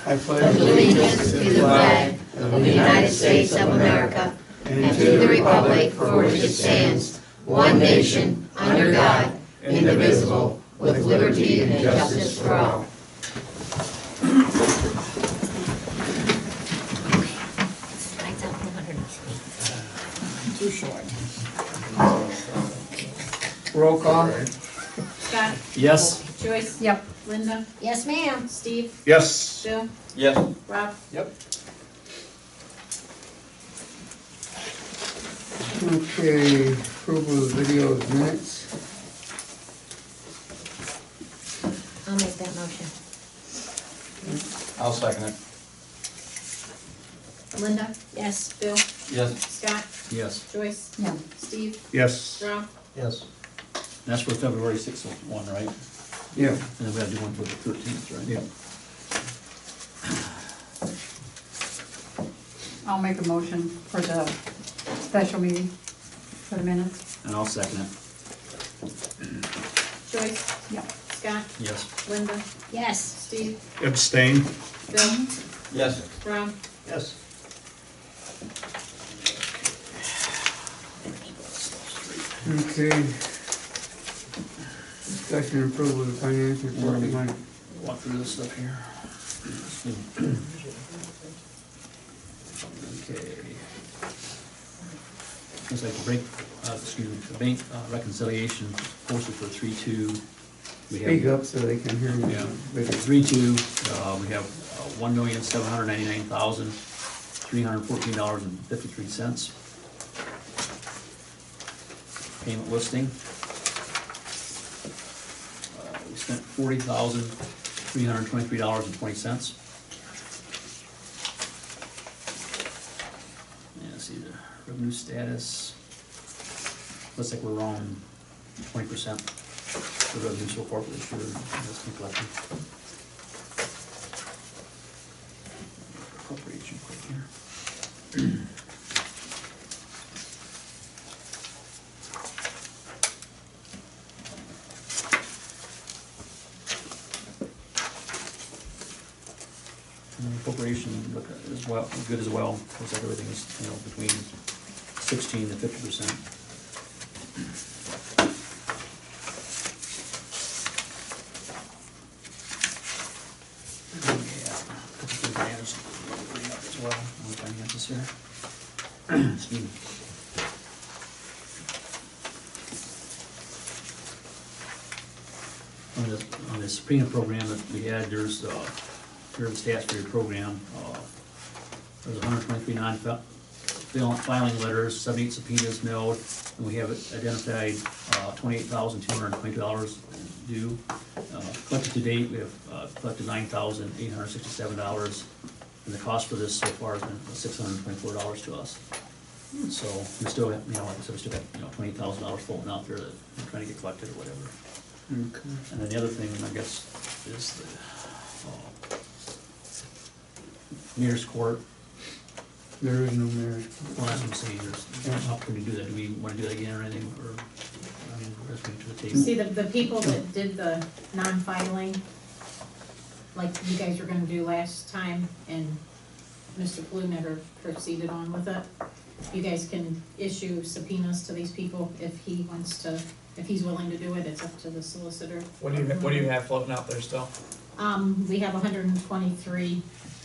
I pledge allegiance to the flag of the United States of America and to the republic for which it stands, one nation, under God, indivisible, with liberty and justice for all. Too short. Roll call. Scott? Yes. Joyce? Yep. Linda? Yes, ma'am. Steve? Yes. Bill? Yes. Rob? Yep. Okay, approval of video minutes. I'll make that motion. I'll second it. Linda? Yes. Bill? Yes. Scott? Yes. Joyce? No. Steve? Yes. Rob? Yes. That's for February 6th one, right? Yeah. And then we gotta do one for the 13th, right? Yeah. I'll make a motion for the special meeting for the minutes. And I'll second it. Joyce? Yep. Scott? Yes. Linda? Yes. Steve? Abstain. Bill? Yes. Rob? Yes. Okay. Discussion and approval of the finance report. Mike. Walk through this stuff here. Okay. Looks like the bank reconciliation posted for 3/2. We have Speak up so they can hear you. Yeah. Better. 3/2, we have $1,799,314.53. Payment listing. We spent $40,323.20. And let's see the revenue status. Looks like we're around 20%. The revenue so far for this year, that's been collected. Appropriation quick here. And the appropriation look as well, good as well. Looks like everything is, between 16 to 50%. Excuse me. On the Sabrina program that we had, there's the stats for your program. There's 123 non-filing letters, 78 subpoenas mailed, and we have identified $28,222 due. Collected to date, we have collected $9,867, and the cost for this so far has been $624 to us. So we still have, like I said, we still got $20,000 floating out there that we're trying to get collected or whatever. Okay. And then the other thing, I guess, is the mayor's court. There is no marriage. Well, that's what I'm saying, there's an opportunity to do that. Do we want to do that again or anything, or, let's bring it to the table? See, the people that did the non-filing, like you guys were gonna do last time, and Mr. Blue never proceeded on with it. You guys can issue subpoenas to these people if he wants to, if he's willing to do it, it's up to the solicitor. What do you have floating out there still? We have 123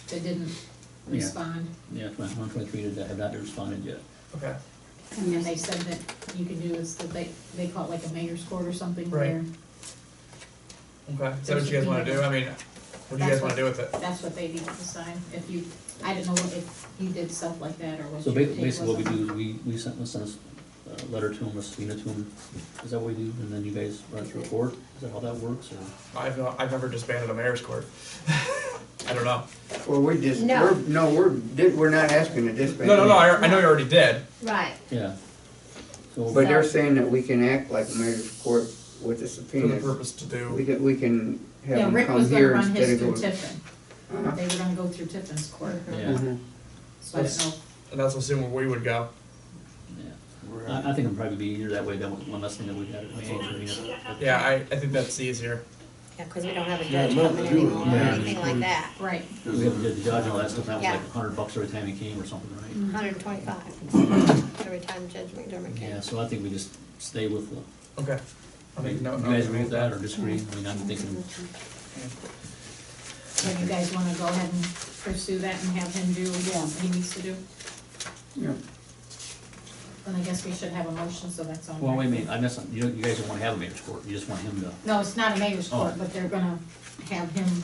that didn't Yeah. respond, Yeah, 123 that have not responded yet. Okay. and they said that you can do is that they call it like a mayor's court or something Right. where Okay. Is that what you guys wanna do? I mean, what do you guys wanna do with it? that's what they need to decide. If you, I don't know if you did stuff like that or what So your take basically what we was on do is we send a letter to them, a subpoena to them. Is that what we do? And then you guys run it through a court? Is that how that works, or? I've never disbanded a mayor's court. I don't know. Well, we just, No. we're not asking to disband. No, I know you already did. Right. Yeah. So, But they're saying that we can act like a mayor's court with the For the subpoenas. purpose to do. We can have Yeah, them Rick come was gonna here run instead his of through going. Tiffin. Uh-huh. They were gonna go through Tiffin's court, yeah, Mhm. so I don't know. And that's assuming we would go. yeah. I think it'd probably be easier that way than one less thing that we had at Maine. Yeah, I think that's easier. Cause we don't have a Yeah, judge nothing coming to do with anymore, or it. anything like that. Right. We haven't did the judge and all that stuff, that was Yeah. like $100 every time he came or something, right? 125 every time Judge McDermott came. Yeah, so I think we just stay with the, Okay. I'll make you note. guys agree with that or disagree? I mean, I'm thinking, So you guys wanna go ahead and pursue that and have him do what he needs to do? Yeah. Then I guess we should have a motion, so that's on. well, wait a there. minute, I missed something. You guys don't wanna have a mayor's court, you just want him to, No, it's not a mayor's court, Oh. but they're gonna have him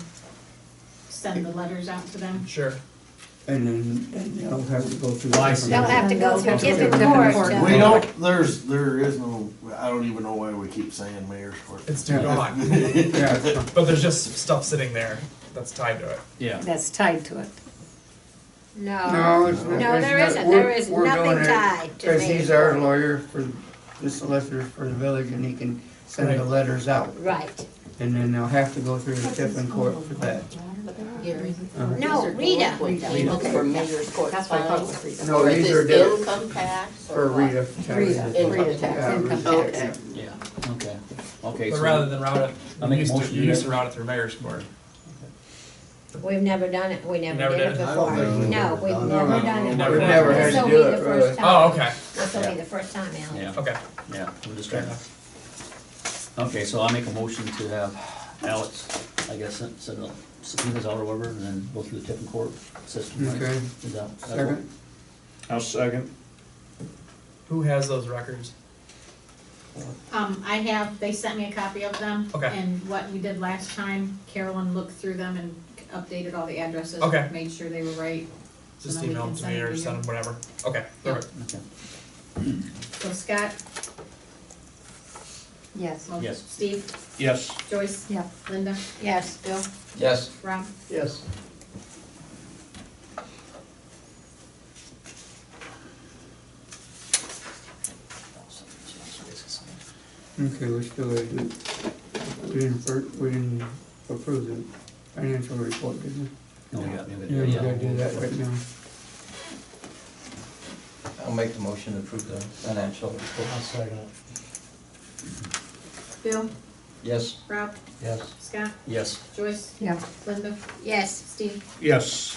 send the letters out to them. Sure. And then they'll have to go through. Oh, I see. They'll have to go through different Different courts. court. We don't, there is no, I don't even know why we keep saying mayor's court. It's too Yeah. gone. Yeah, But there's just stuff sitting there that's tied to it. yeah. That's tied to it. No, no, it's not. no, it's there not. isn't, We're- there is we're nothing doing it tied to Cause me. he's our lawyer for the solicitor for the village and he can send the Right. letters out. Right, And then they'll have to go through the Tiffin court for that. Gary. no, Rita, We look for mayor's court. That's what I thought it was Rita. No, these are different Income tax for Rita. Rita tax, income tax. Yeah, okay. Okay, But so. rather than route it, I'll make a motion you to used do to route it through mayor's court. we've never done it, we never never did it did? I don't before. think we've No, ever we've done never it. done it. Never We've did. never had This'll to be do the it, first really. time. Oh, okay. This'll be Yeah. the first time, Ally. Yeah, Okay. yeah, we're just Fair trying. enough. Okay, so I'll make a motion to have Alex, I guess, send the subpoenas out or whatever, and then go through the Tiffin court system, right? Okay. Is that? Second? I'll second. Who has those records? I have, they sent me a copy of them. Okay. And what we did last time, Carolyn looked through them and updated all the addresses. Okay. Made sure they were right. Just then we email can them to me or you. send them, whatever. Okay, Yeah. perfect. Okay. So Scott? Yes. well, Yes. Steve? Yes. Joyce? Yeah. Linda? Yes, Bill? Yes. Rob? Yes. Okay, we still gotta do, we didn't approve the financial report, did we? No, we got, Yeah, we gotta do that right now. I'll make the motion to approve the financial report. I'll second it. Bill? Yes. Rob? Yes. Scott? Yes. Joyce? Yeah. Linda? yes, Steve? Yes.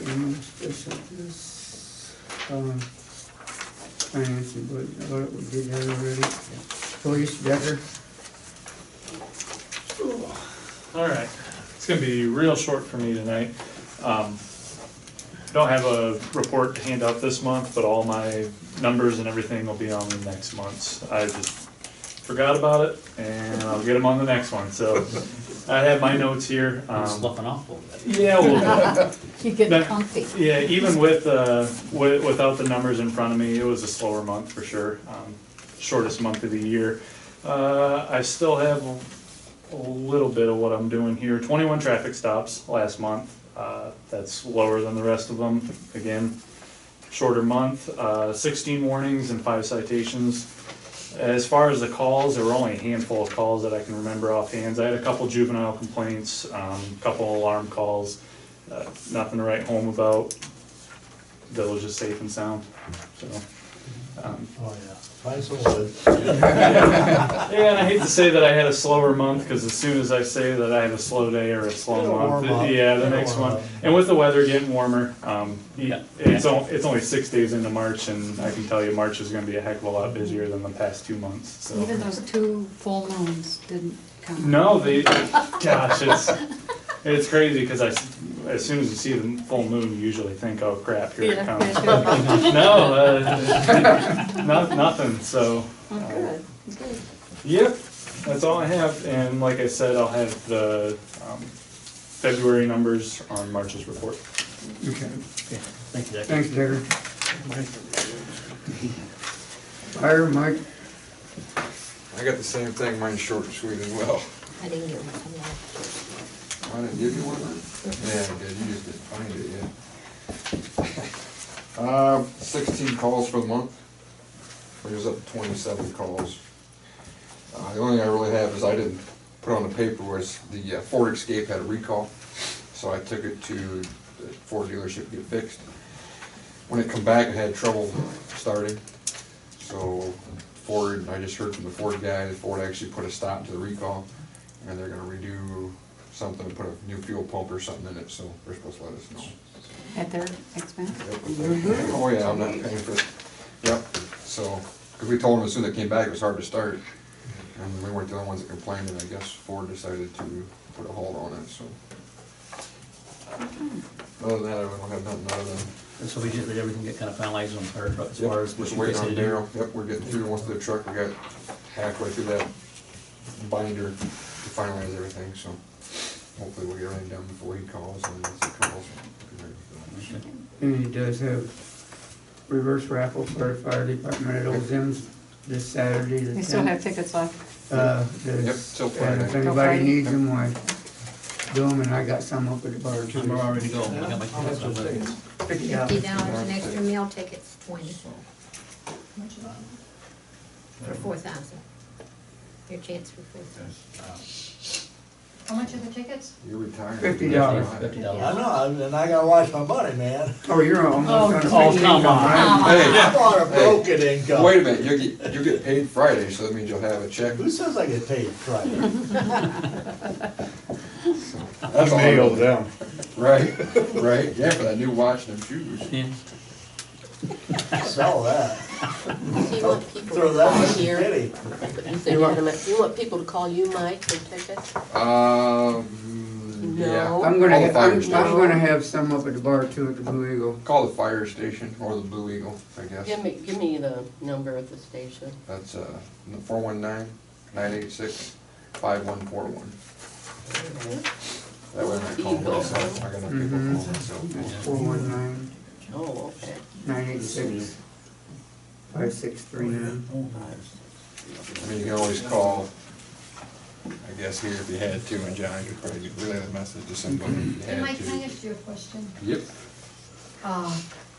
Okay, I'm gonna switch up this, financing, but I thought we did that already. Police, Decker? All right, it's gonna be real short for me tonight. Don't have a report to hand out this month, but all my numbers and everything will be on the next month's. I just forgot about it, and I'll get them on the next one, so I have my notes here. I'm sloughing off a little bit. Yeah, well, You get But- comfy. yeah, even without the numbers in front of me, it was a slower month for sure. Shortest month of the year. I still have a little bit of what I'm doing here. 21 traffic stops last month. That's lower than the rest of them. Again, shorter month. 16 warnings and 5 citations. As far as the calls, there were only a handful of calls that I can remember offhand. I had a couple juvenile complaints, a couple alarm calls. Nothing to write home about. Village is safe and sound, so. Oh, yeah. Find some wood. Yeah, and I hate to say that I had a slower month, because as soon as I say that I have a slow day or a slow It'll month, warm up. yeah, the It'll next warm one. up. And with the weather getting warmer, Yeah. it's only 6 days into March, and I can tell you March is gonna be a heck of a lot busier than the past 2 months, so. Even those 2 full moons didn't count. No, gosh, it's crazy, because as soon as you see the full moon, you usually think, oh crap, here it comes. No, nothing, so. Oh, good, good. Yep, that's all I have, and like I said, I'll have the February numbers on March's report. Okay, Okay, thank you, Decker. thanks, Decker. Fire, Mike? I got the same thing, mine's short and sweet as well. I didn't get one. I didn't give you one then? Yeah, I did, you just didn't find it yet. 16 calls for the month. It was up to 27 calls. The only thing I really have is I didn't put on the paper was the Ford Escape had a recall. So I took it to the Ford dealership to get fixed. When it come back, it had trouble starting. So Ford, I just heard from the Ford guy, that Ford actually put a stop to the recall, and they're gonna redo something, put a new fuel pump or something in it, so they're supposed to let us know. At their expense? Yep. Oh, yeah, I'm not paying for it. Yep, so, cause we told them as soon as they came back, it was hard to start. And we weren't the only ones that complained, and I guess Ford decided to put a hold on it, so. Other than that, I don't have nothing other than, And so we did everything get kind of finalized on the fire truck as far as what just you waiting guys on had to do. Daryl. Yep, we're getting through, once the truck, we got halfway through that binder to finalize everything, so. Hopefully we'll get everything done before he calls, and once he calls, we'll be ready for that. And he does have reverse raffle for the fire department at Old Zims this Saturday, the 10th. They still have tickets left? There's- till Friday. And if Till anybody Friday? needs them, why, do them, and I got some up at the bar too. I'm ready to go. I got my tickets on ready. $50 an extra meal tickets, wonderful. For 4,000. Your chance for 4,000. How much are the tickets? You're retired. $50. $50. I know, and I gotta watch my money, man. Oh, you're almost on the Oh, same come income, on. right? Hey, I'm on a broken income. wait a minute, you'll get paid Friday, so that means you'll have a check. Who says I get paid Friday? That's all I know. them. Right, right, yeah, for that new watch and them shoes. Yeah. Sell that. So you want people Throw to that call in the here? kitty. You said you want people to call you, Mike, for tickets? Yeah. No. I'm Call gonna, the fire I'm station. gonna have some up at the bar too, at the Blue Eagle. Call the fire station or the Blue Eagle, I guess. Give me the number of the station. That's 419-986-5141. That way I'm not calling myself, I got no people calling myself. 419 Oh, okay. 986 5639. I mean, you can always call, I guess here if you had to, and John could probably relay the message to somebody if you And had Mike, can I to. ask you a question? Yep.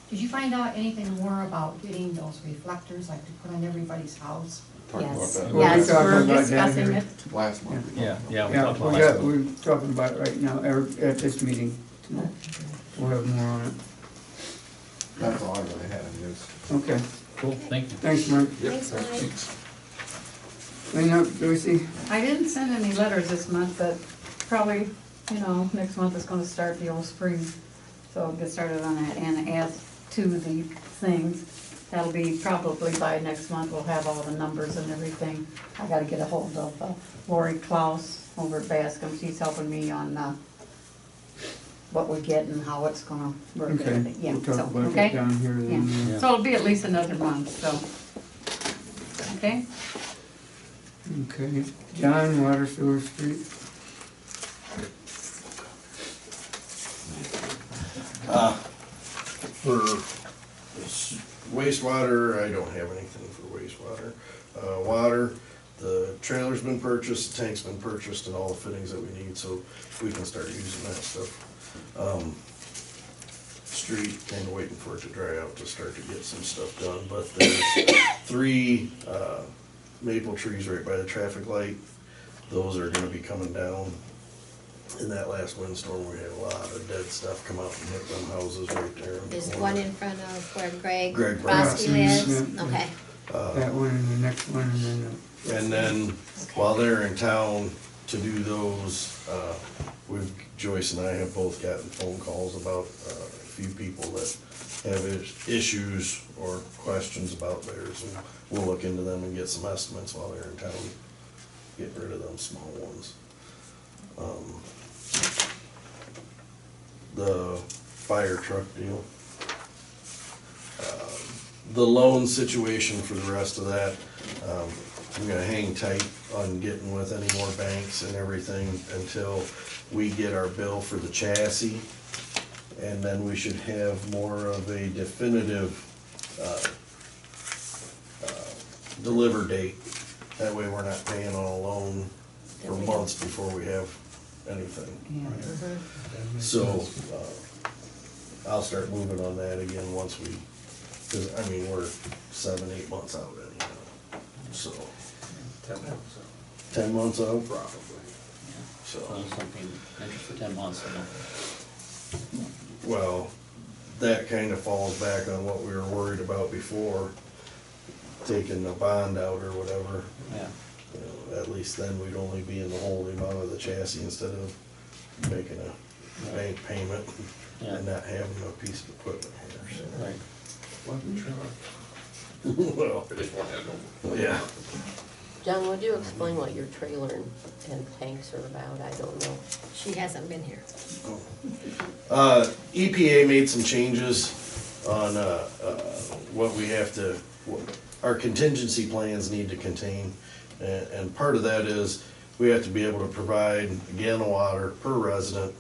Did you find out anything more about getting those reflectors, like to put on everybody's house? Talked about Yes. that We'll be Yes, talking we're about that discussing here. it. last month. Yeah, we Yeah, talked about last week. we're talking about it right now, at this meeting tonight. We'll have more on it. That's all I really had, is. Okay, Cool, thank you. thanks, Mike. Yep. Thanks, Mike. Clean up, Joycey. I didn't send any letters this month, but probably, next month is gonna start the old spring. So I'll get started on that and add to the things. That'll be probably by next month, we'll have all the numbers and everything. I gotta get a hold of Lori Klaus over at Bascom. She's helping me on, what we get and how it's gonna work. and Okay, everything. Yeah, we'll talk so, about okay? it down here then. Yeah. So it'll be at least another month, so. Okay? Okay, John, Water Sewer Street. For wastewater, I don't have anything for wastewater. Water, the trailer's been purchased, the tank's been purchased, and all the fittings that we need, so we can start using that stuff. Street, kinda waiting for it to dry out to start to get some stuff done, but there's 3 maple trees right by the traffic light. Those are gonna be coming down. In that last windstorm, we had a lot of dead stuff come out and hit them houses right there. in the There's corner. one in front of where Greg Greg Broski Broski, lives. yeah. Okay. That one and the next one and then And then, while they're in town to do those, Joyce and I have both gotten phone calls about a few people that have issues or questions about theirs, and we'll look into them and get some estimates while they're in town, get rid of them small ones. The fire truck deal. The loan situation for the rest of that, I'm gonna hang tight on getting with any more banks and everything until we get our bill for the chassis. And then we should have more of a definitive, deliver date. That way we're not paying on a loan for months before we have anything. So, I'll start moving on that again once we, cause I mean, we're 7-8 months out anyhow, so. 10 months out? Probably. So, Something, interest for 10 months, well, that kinda falls back on what we were worried about before. taking a bond out or whatever, Yeah. you know, at least then we'd only be in the hole the amount of the chassis instead of making a bank payment Yeah. and not having a piece of equipment here, so. Right. Well, yeah. John, would you explain what your trailer and tanks are about? I don't know. She hasn't been here. EPA made some changes on, what we have to, what our contingency plans need to contain. And part of that is, we have to be able to provide a gallon of water per resident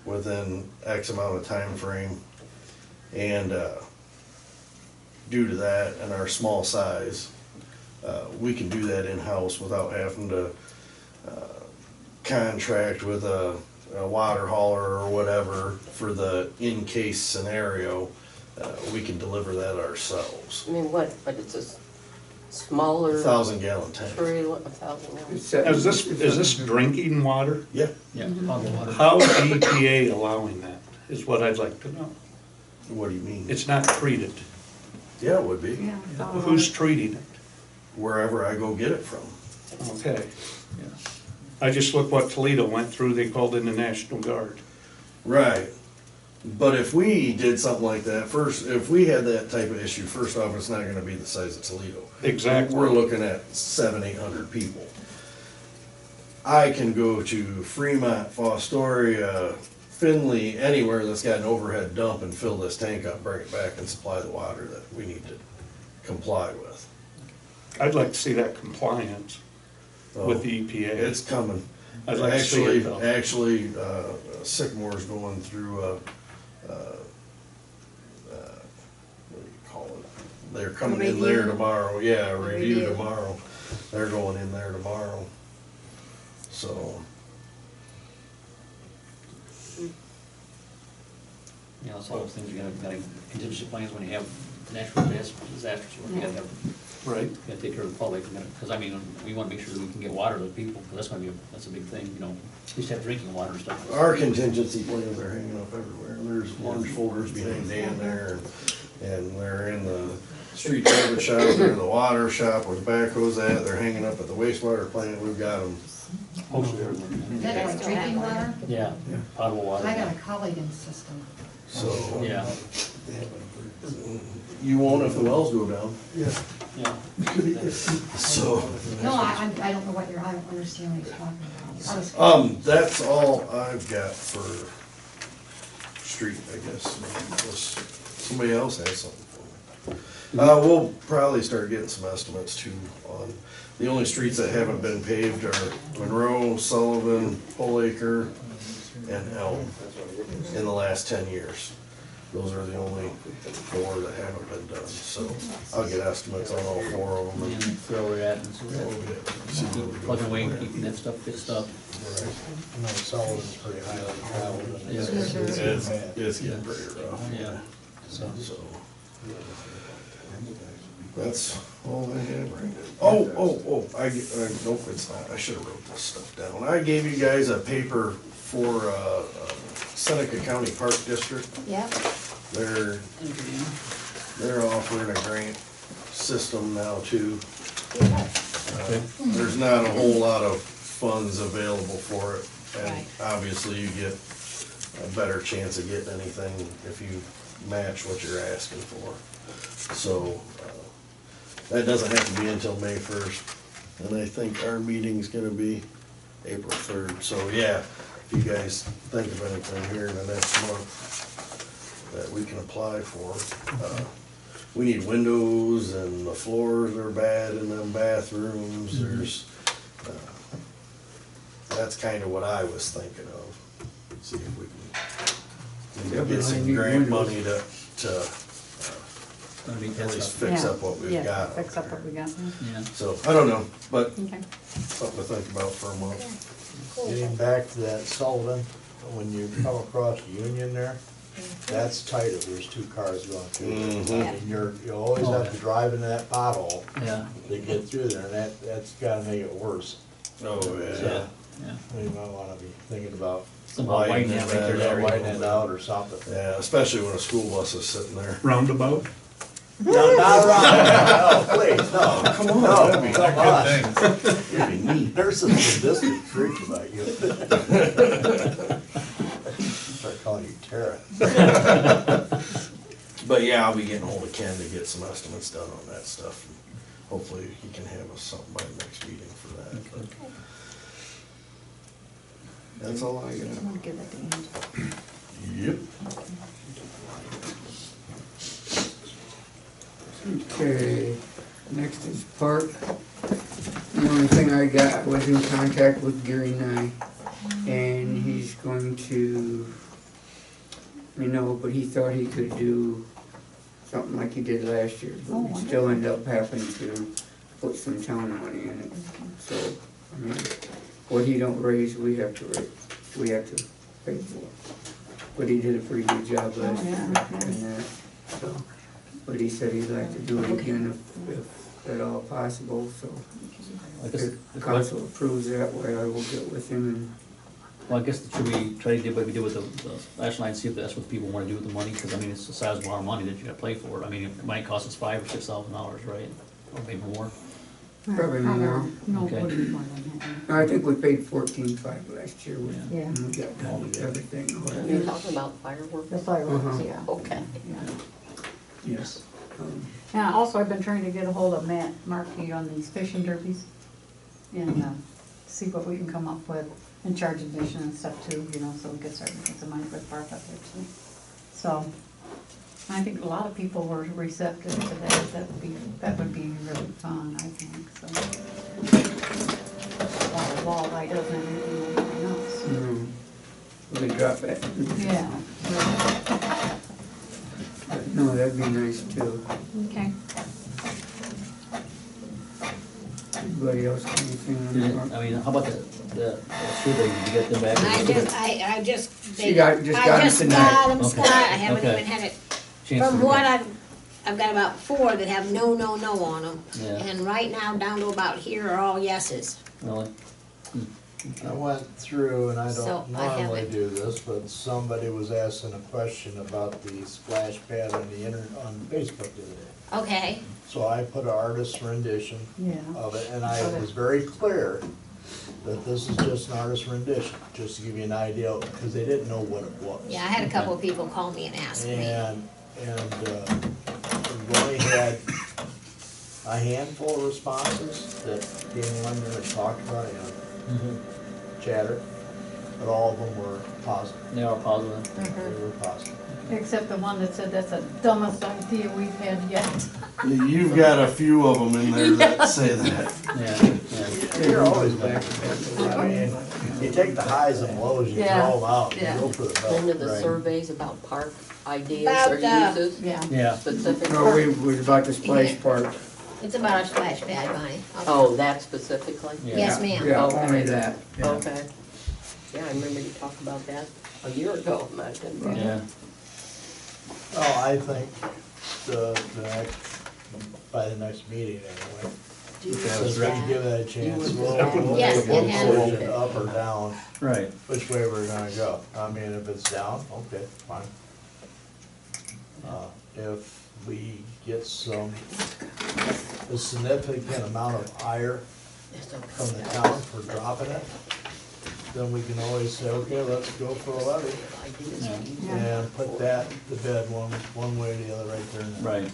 within X amount of time frame. And, due to that and our small size, we can do that in-house without having to contract with a water hauler or whatever for the in-case scenario. We can deliver that ourselves. I mean, what, but it's a smaller 1,000-gallon tank. trailer, 1,000 gallons. Is this drinking water? Yeah. Yeah. potable water. How is the EPA allowing that, is what I'd like to know. What do you mean? It's not treated. Yeah, it would be, Yeah. Who's treating it? wherever I go get it from. Okay. Yeah. I just looked what Toledo went through, they called in the National Guard. Right. But if we did something like that, first, if we had that type of issue, first off, it's not gonna be the size of Toledo. Exactly. We're looking at 700-800 people. I can go to Fremont, Fostoria, Findlay, anywhere that's got an overhead dump and fill this tank up, bring it back and supply the water that we need to comply with. I'd like to see that compliance with the EPA. It's coming. I'd like to see it though. Actually, Sycamore's going through, what do you call it? They're coming in there Review? tomorrow, yeah, review Review. tomorrow. They're going in there tomorrow, so. You know, it's all those things, you gotta contingency plans when you have natural disasters, you gotta have, Right. you gotta take care of the public, because I mean, we wanna make sure that we can get water to the people, because that's a big thing, you know, at least have drinking water and stuff. Our contingency plans are hanging up everywhere. There's orange folders behind Dan there, and they're in the street trailer shop, they're in the water shop where the backhoe's at, they're hanging up at the wastewater plant, we've got them. Most everywhere. Is that like drinking water? Yeah, potable water. I got a Culligan system. So, Yeah, you won't if the wells go down. yeah. So, No, I don't know what I don't understand what you're talking about. I was- that's all I've got for street, I guess. Unless somebody else has something for me. We'll probably start getting some estimates too on, the only streets that haven't been paved are Monroe, Sullivan, Polaker, and Elm in the last 10 years. Those are the only 4 that haven't been done, so I'll get estimates on all 4 of them. And and throw it at, and see what we plug away, keeping that stuff fixed up. I know Sullivan's pretty highly traveled. and Yeah. It's getting pretty rough. Yeah. So, that's all I have right now. Oh, nope, it's not, I should've wrote this stuff down. I gave you guys a paper for, Seneca County Park District. Yeah, They're offering a grant system now too. There's not a whole lot of funds available for it, and Right. obviously you get a better chance of getting anything if you match what you're asking for. So, that doesn't have to be until May 1st, and I think our meeting's gonna be April 3rd, so yeah, if you guys think of anything here in the next month that we can apply for. We need windows, and the floors are bad in them bathrooms, there's, that's kinda what I was thinking of. See if we can get some grant money to Gonna be at that least stuff. fix up what we've Yeah, got. fix up what we got. Yeah. So, I don't know, but Okay. something to think about for a month. Getting back to that Sullivan, when you come across Union there, that's tight if there's 2 cars going through Mhm. there. I mean, you always have to drive into that pothole Yeah, to get through there, and that's gotta make it worse. Oh, yeah, yeah. You might wanna be thinking about Somehow widen that right there. widening it out or something. Yeah, especially when a school bus is sitting there. Roundabout? No, not around, no, please, no. Come on. No, That'd be come good on. things. It'd be neat. There's some sadistic freak about you. Start calling you Tara. But yeah, I'll be getting hold of Ken to get some estimates done on that stuff. And hopefully he can have us something by the next meeting for that. But that's all I got. I'm gonna give that to Angie. Yep. Okay, next is park. The only thing I got was in contact with Gary Nye, and he's going to, but he thought he could do something like he did last year, but we still end up having to put some town money in it. So, what he don't raise, we have to pay for. But he did a pretty good job last year and that, so. But he said he'd like to do it again if at all possible, so. I guess If the council approves that way, I will get with him and. Well, I guess should we try to do what we did with the last night, see if that's what people wanna do with the money, cause it's a sizable amount of money that you gotta play for. It might cost us $5,000 or $6,000, right? Or maybe more. Probably more. No, Okay. wouldn't be more than that. I think we paid $14,500 last year, Yeah. and we got everything. You're talking about fireworks? The fireworks, Uh-huh. yeah. Okay. Yeah. Yes. And also, I've been trying to get a hold of Matt Markey on these fishing derbies and see what we can come up with and charge admission and stuff too, so we could start making some money for the park up there too. So, I think a lot of people were receptive to that. That would be really fun, I think, so. A lot of walleye doesn't have anything like anything else. No. We could drop it. Yeah. No, that'd be nice too. Okay. Anybody else got anything on the park? How about the survey, did you get them back? I just She got them tonight. got them, Okay. Scott, I haven't Okay. even had it. Chance From to what look I've got about 4 that have no on them. Yeah. And right now, down to about here are all yeses. at? Really? I went through, and I So, don't I normally haven't- do this, but somebody was asking a question about the splash pad on on Facebook the other day. Okay, So I put an artist's rendition Yeah. of it, and I was very clear that this is just an artist's rendition, just to give you an idea, because they didn't know what it was. yeah, I had a couple of people call me and ask me. And we only had a handful of responses that came on there and talked about it, chatter, but all of them were positive. They are positive. They were positive. Except the one that said that's the dumbest idea we've had yet. You've got a few of them in there that say that. Yeah, You're always back to back. I mean, you take the highs and lows, you Yeah. throw them out, and Yeah. you go for the belt. One of the Right. surveys about park ideas About or the- uses, Yeah. yeah. specific No, park. we was about the splash park. It's about a splash pad, Bonnie. Oh, that specifically? Yeah. Yes, ma'am. Yeah, Okay. only that. Yeah. Okay. Yeah, I remember you talked about that a year ago, Megan. Yeah. Oh, I think the next, by the next meeting anyway. Since we give it a chance, we'll Yes, make a it has. decision up or down, Right. which way we're gonna go. I mean, if it's down, okay, fine. If we get a significant amount of ire from the town for dropping it, then we can always say, okay, let's go for a levy. And put that to bed one way or the other right there. and then. Right.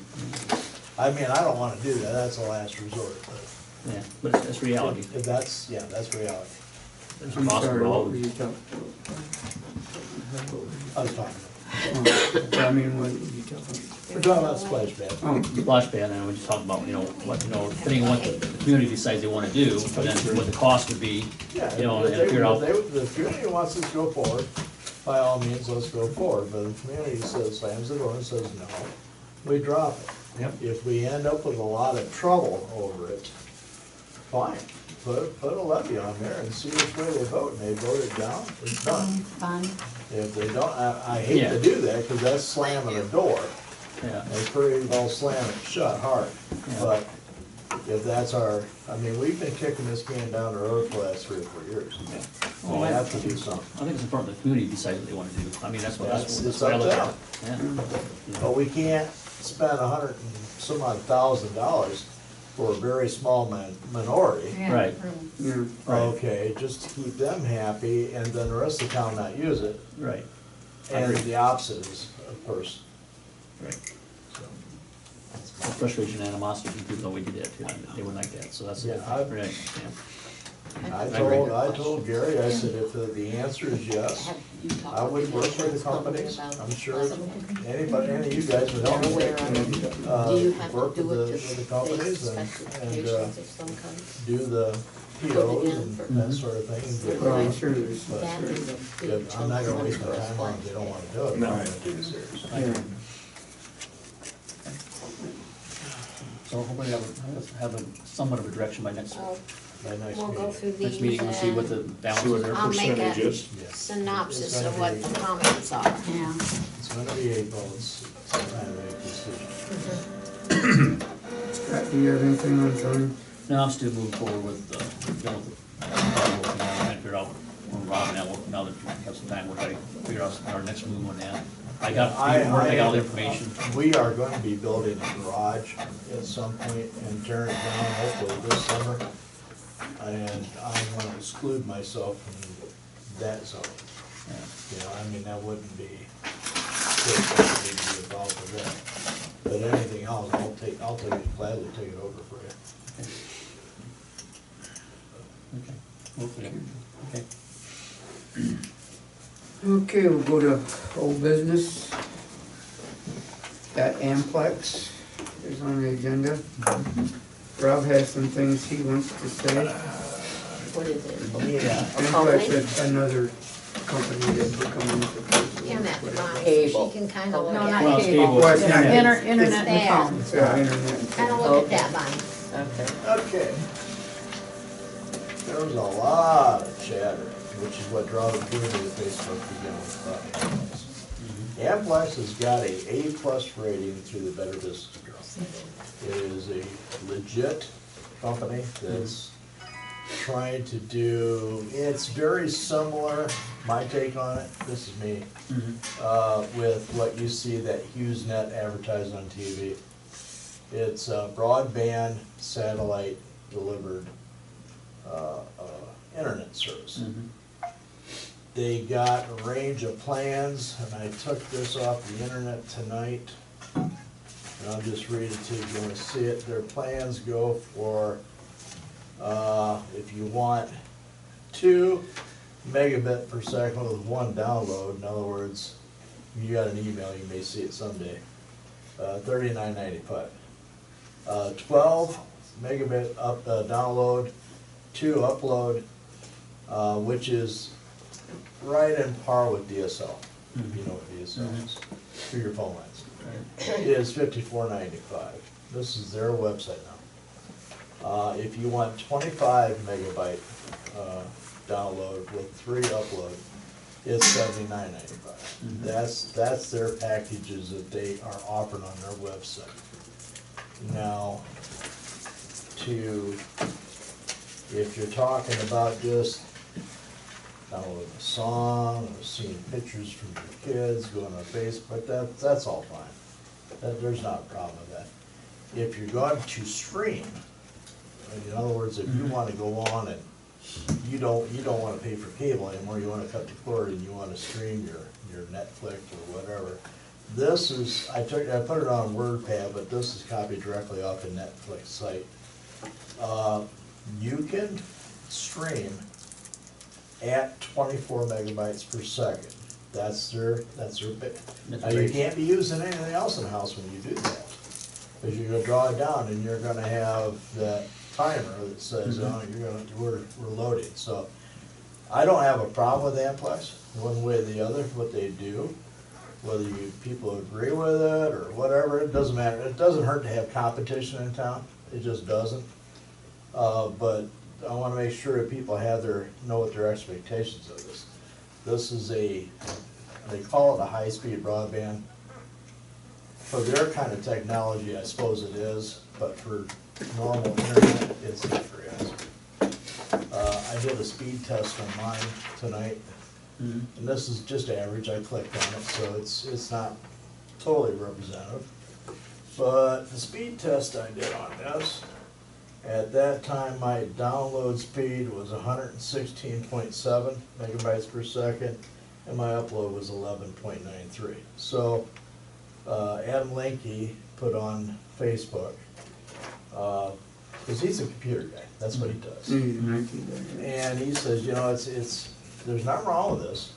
I mean, I don't wanna do that, that's a last resort, but Yeah, but it's reality. if that's, yeah, that's reality. There's a I'm cost sorry, what involved. were you talking I was talking, about? I mean, what were you talking about? we're talking about splash pad. Oh, Splash pad, and we just talked about, depending on what the community decides they wanna do, but then what the cost would be, Yeah, and if figure out. the community wants us to go forward, by all means, let's go forward, but the community slams the door and says no, we drop it. Yep. If we end up with a lot of trouble over it, fine, put a levy on there and see which way they vote, and they vote it down, it's done. Fun. If they don't, I hate Yeah. to do that, cause that's slamming a door, Yeah, they pretty well slam it shut hard, but if that's I mean, we've been kicking this can down the road for the last 3 or 4 years. We Well, have to do something. I think it's important the community decides what they wanna do. That's It's what I up look to at. Yeah. But we can't spend $100,000 for a very small minority. Yeah, Right. really. Yeah, Okay, just to keep them happy, and then the rest of the town not use it. Right. I And agree. the opposite is, of course, Right. so. Frustration, animosity from people that we did that to, and they wouldn't like that, so that's a good Yeah, I- thing, right, yeah. I told Gary, I said, if the answer is yes, Have you talked I with would the work with the insurance company companies. about I'm sure possible- anybody, any of you guys would help They're me. aware of it. Do you have to Work do with it the to companies basic and specifications of some kind? do the Put it POs in and for- that sort of thing. and get well, I'm it. sure there's, But That is a big I'm chunk not of gonna money waste for my us. time on it if they don't wanna do it. No. I'm gonna take it serious. yeah. So hopefully have a somewhat of a direction by next, By next We'll go meeting. through next these meeting, we'll see what and the balance See what is their there. I'll make a percentage is. Yes. synopsis It's of gonna what be- the comments are. Yeah. It's gonna be April, it's time to make a decision. Scott, do you have anything on zoning? No, I'm still moving forward with, trying to figure out, when Rob and I, now that we have some time, we'll try to figure out our next move on that. I got all the information. We are going to be building a garage at some point and tearing it down hopefully this summer. And I'm gonna exclude myself from that zone. You know, I mean, that wouldn't be, good for me to be involved with that. But anything else, I'll gladly take it over for you. Okay. Hopefully, okay. Okay, we'll go to old business. Got Amplex is on the agenda. Rob has some things he wants to say. What is it? Yeah. Amplex is another company that we're coming to. Give that to Bonnie, Cable. she can kind of look No, at not Well, it. it's cable. cable. Well, it's not- Internet and There. phone. Yeah, internet. Kind of look at that, Bonnie. Okay. Okay. There was a lot of chatter, which is what draws me to the Facebook again about Amplex. Amplex has got a A+ rating through the Better Business Bureau. It is a legit company that's trying to do, it's very similar, my take on it, this is me, with what you see that HughesNet advertised on TV. It's a broadband, satellite delivered internet service. They got a range of plans, and I took this off the internet tonight. And I'll just read it to you if you want to see it. Their plans go for, if you want 2 megabit per second with 1 download, in other words, you got an email, you may see it someday, $39.95. 12 megabit up download, 2 upload, which is right in par with DSL, if you know what DSL is, through your phone lines. It is $54.95. This is their website now. If you want 25 megabyte download with 3 upload, it's $79.95. That's their packages that they are offering on their website. Now, if you're talking about just downloading a song, or seeing pictures from your kids, going on Facebook, that's all fine. There's not a problem with that. If you're going to stream, in other words, if you want to go on and you don't want to pay for cable anymore, you want to cut the cord and you want to stream your Netflix or whatever. This is, I put it on WordPad, but this is copied directly off the Netflix site. You can stream at 24 megabytes per second. That's their bit. Now, you can't be using anything else in the house when you do that. Because you're gonna draw it down and you're gonna have that timer that says, oh, we're loading. So I don't have a problem with Amplex, one way or the other, what they do. Whether people agree with it or whatever, it doesn't matter. It doesn't hurt to have competition in town, it just doesn't. But I wanna make sure that people know what their expectations of this. This is they call it a high-speed broadband. For their kind of technology, I suppose it is, but for normal internet, it's not very high. I did a speed test on mine tonight, and this is just average, I clicked on it, so it's not totally representative. But the speed test I did on this, at that time, my download speed was 116.7 megabytes per second, and my upload was 11.93. So, Adam Linke put on Facebook, because he's a computer guy, that's what he does. He's an IT guy. And he says, you know, it's, there's nothing wrong with this,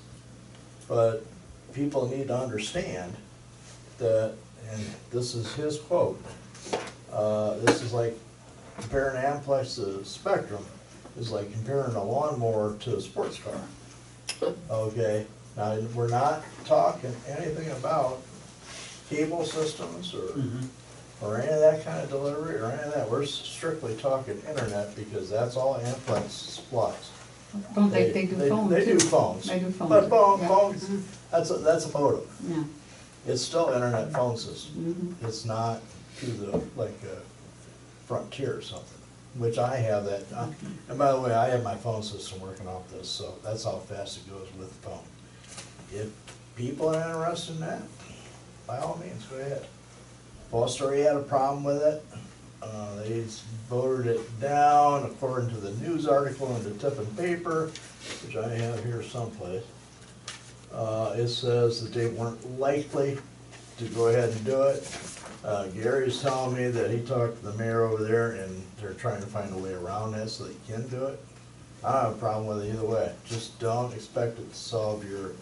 but people need to understand that, and this is his quote, this is like comparing Amplex to Spectrum, is like comparing a lawnmower to a sports car. Okay, now, we're not talking anything about cable systems or any of that kind of delivery or any of that. We're strictly talking internet because that's all Amplex supplies. Don't they do phones They too? do phones. They do phones. But too. phones, Yeah. that's a modem. Yeah. It's still internet phone system. It's not through the, like, Frontier or something, which I have that. And by the way, I have my phone system working off this, so that's how fast it goes with the phone. If people are interested in that, by all means, go ahead. Foster had a problem with it. They voted it down according to the news article in the Tiffin paper, which I have here someplace. It says that they weren't likely to go ahead and do it. Gary's telling me that he talked to the mayor over there and they're trying to find a way around that so they can do it. I don't have a problem with it either way. Just don't expect it to solve your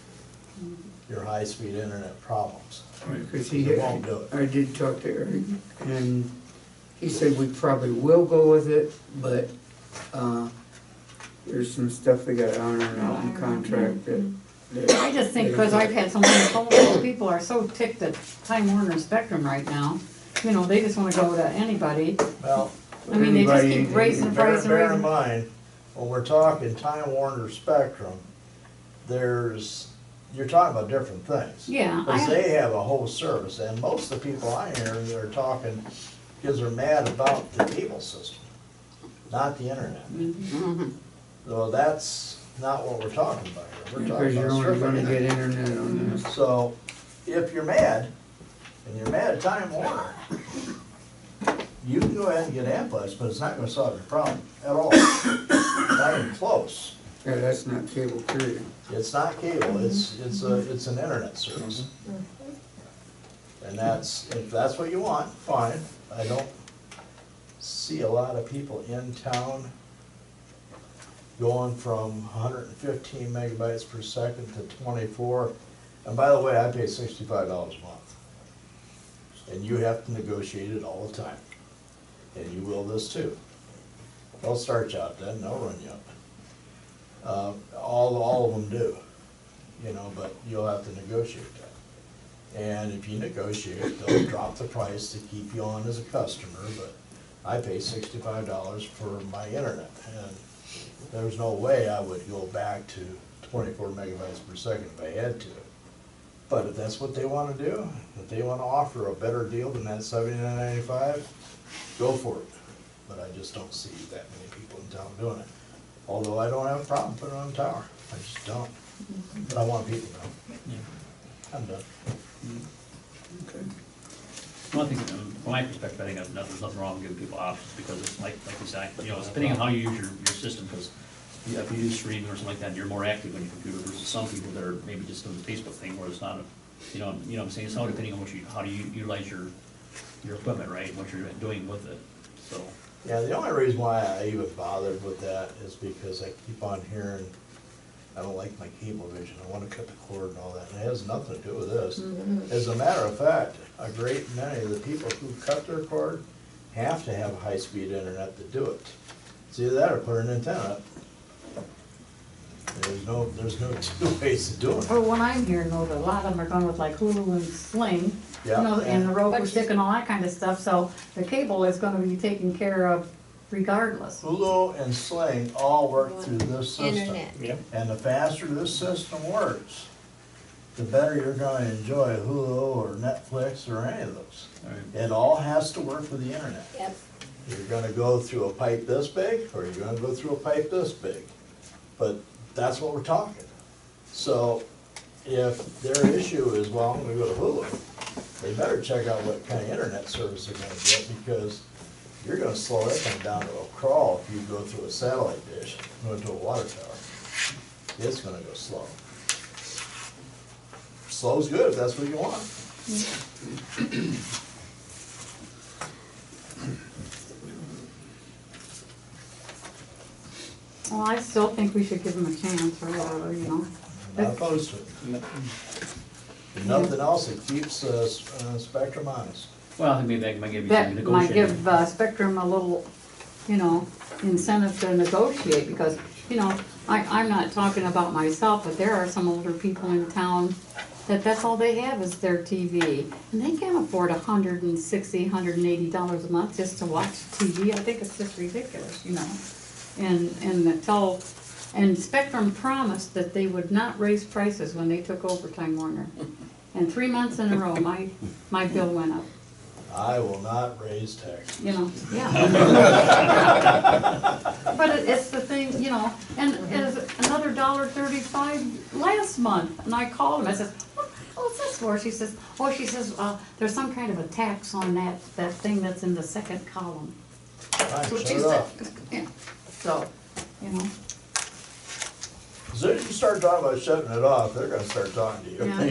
high-speed internet problems. Because It won't do it. I did talk to Eric, and he said we probably will go with it, but, there's some stuff they gotta honor out in contract that. I just think, because I've had so many phone calls, people are so ticked at Time Warner Spectrum right now. You know, they just wanna go to anybody. Well, I mean, they just Anybody- keep raising the price and bear in raising. mind, when we're talking Time Warner Spectrum, you're talking about different things. Yeah, Because they have a whole service, and most of the people I hear are talking, because they're mad about the cable system, not the internet. So that's not what we're talking about here. We're Because talking you're about only strictly gonna get internet. internet on this. So, if you're mad, and you're mad at Time Warner, you can go ahead and get Amplex, but it's not gonna solve your problem at all. Not even close. Yeah, that's not cable period. It's not cable, it's an internet service. And if that's what you want, fine. I don't see a lot of people in town going from 115 megabytes per second to 24. And by the way, I pay $65 a month. And you have to negotiate it all the time. And you will this too. They'll start you out then, they'll run you up. All of them do, you know, but you'll have to negotiate that. And if you negotiate, they'll drop the price to keep you on as a customer, but I pay $65 for my internet. And there's no way I would go back to 24 megabytes per second if I had to. But if that's what they want to do, if they want to offer a better deal than that $79.95, go for it. But I just don't see that many people in town doing it. Although I don't have a problem putting it on the tower, I just don't. But I want people to know. I'm done. Okay. Well, I think, from my perspective, I think there's nothing wrong with giving people options, because it's like you said, you know, it's depending on how you use your system, because if you use streaming or something like that, you're more active on your computer versus some people that are maybe just doing the Facebook thing where it's not a, you know what I'm saying, it's all depending on how do you utilize your equipment, right, what you're doing with it, so. Yeah, the only reason why I even bothered with that is because I keep on hearing, I don't like my Cablevision, I want to cut the cord and all that, and it has nothing to do with this. As a matter of fact, a great many of the people who cut their cord have to have high-speed internet to do it. It's either that or put an antenna up. There's no two ways of doing it. Well, what I'm hearing though, that a lot of them are going with like Hulu and Sling, you Yeah. know, and the Roku But stick and all that kind of stuff, so the cable is gonna be taken care of regardless. Hulu and Sling all work through this system. Internet. Yep. And the faster this system works, the better you're gonna enjoy Hulu or Netflix or any of those. Right. It all has to work with the internet. Yep. You're gonna go through a pipe this big, or you're gonna go through a pipe this big. But that's what we're talking. So if their issue is, well, I'm gonna go to Hulu, they better check out what kind of internet service they're gonna get, because you're gonna slow that thing down to a crawl if you go through a satellite dish, go to a water tower. It's gonna go slow. Slow's good if that's what you want. Well, I still think we should give them a chance or whatever, you know. I'm not opposed to it. If nothing else, it keeps Spectrum honest. Well, I think maybe that might give you some That might negotiating. give Spectrum a little, you know, incentive to negotiate, because, you know, I'm not talking about myself, but there are some older people in town that's all they have is their TV. And they can't afford $160, $180 a month just to watch TV. I think it's just ridiculous, you know. And Spectrum promised that they would not raise prices when they took over Time Warner. And 3 months in a row, my bill went up. I will not raise taxes. You know, yeah. But it's the thing, you know, and it's another $1.35 last month, and I called him, I said, what's this for? She says, there's some kind of a tax on that thing that's in the second column. Fine, So shut she it said, off. yeah, so, you know. As soon as you start talking about shutting it off, they're gonna start talking to you. Yeah.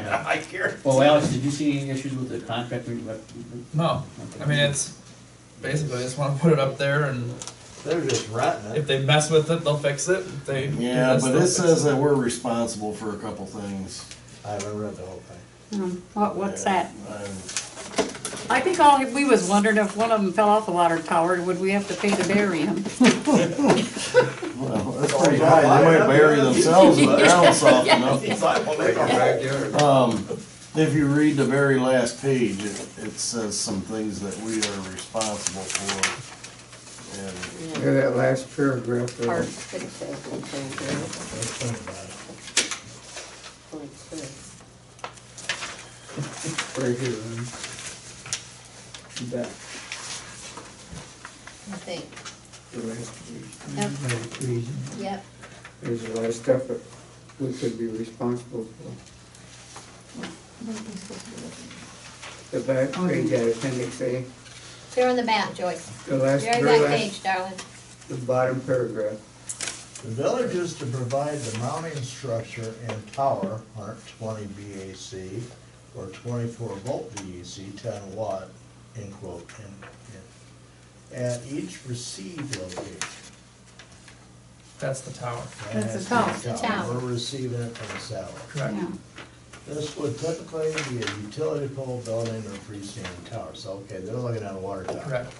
Yeah. I care. Well, Alex, did you see any issues with the contract? No, I mean, it's basically, they just wanna put it up there, and They're just renting it. if they mess with it, they'll fix it. If they do Yeah, this, but they'll it fix says that we're responsible for a couple things. I haven't read the whole thing. What's that? I'm- I think all, we was wondering if one of them fell off the water tower, would we have to pay to bury him? Well, that's pretty high, they might bury themselves if the ground's soft enough. If you read the very last page, it says some things that we are responsible for. And Yeah, that last paragraph there. Part six has been changed, right? Let's think about it. Point six. Right here, Lynn. Back, I think, the last page. Yep. Right, reason. yep. There's a lot of stuff that we could be responsible for. The back page, that appendix A, They're on the back, Joyce. the last, Very very back last, page, darling. the bottom paragraph. The village is to provide the mounting structure and tower, 120 BAC, or 24 volt BAC, 10 watt, end quote, at each received location. That's the tower. That's the That's tower. The tower. We're receiving it from the satellite. Correct. Yeah. This would typically be a utility pole building or freestanding tower, so, okay, they're looking at a water tower. Correct.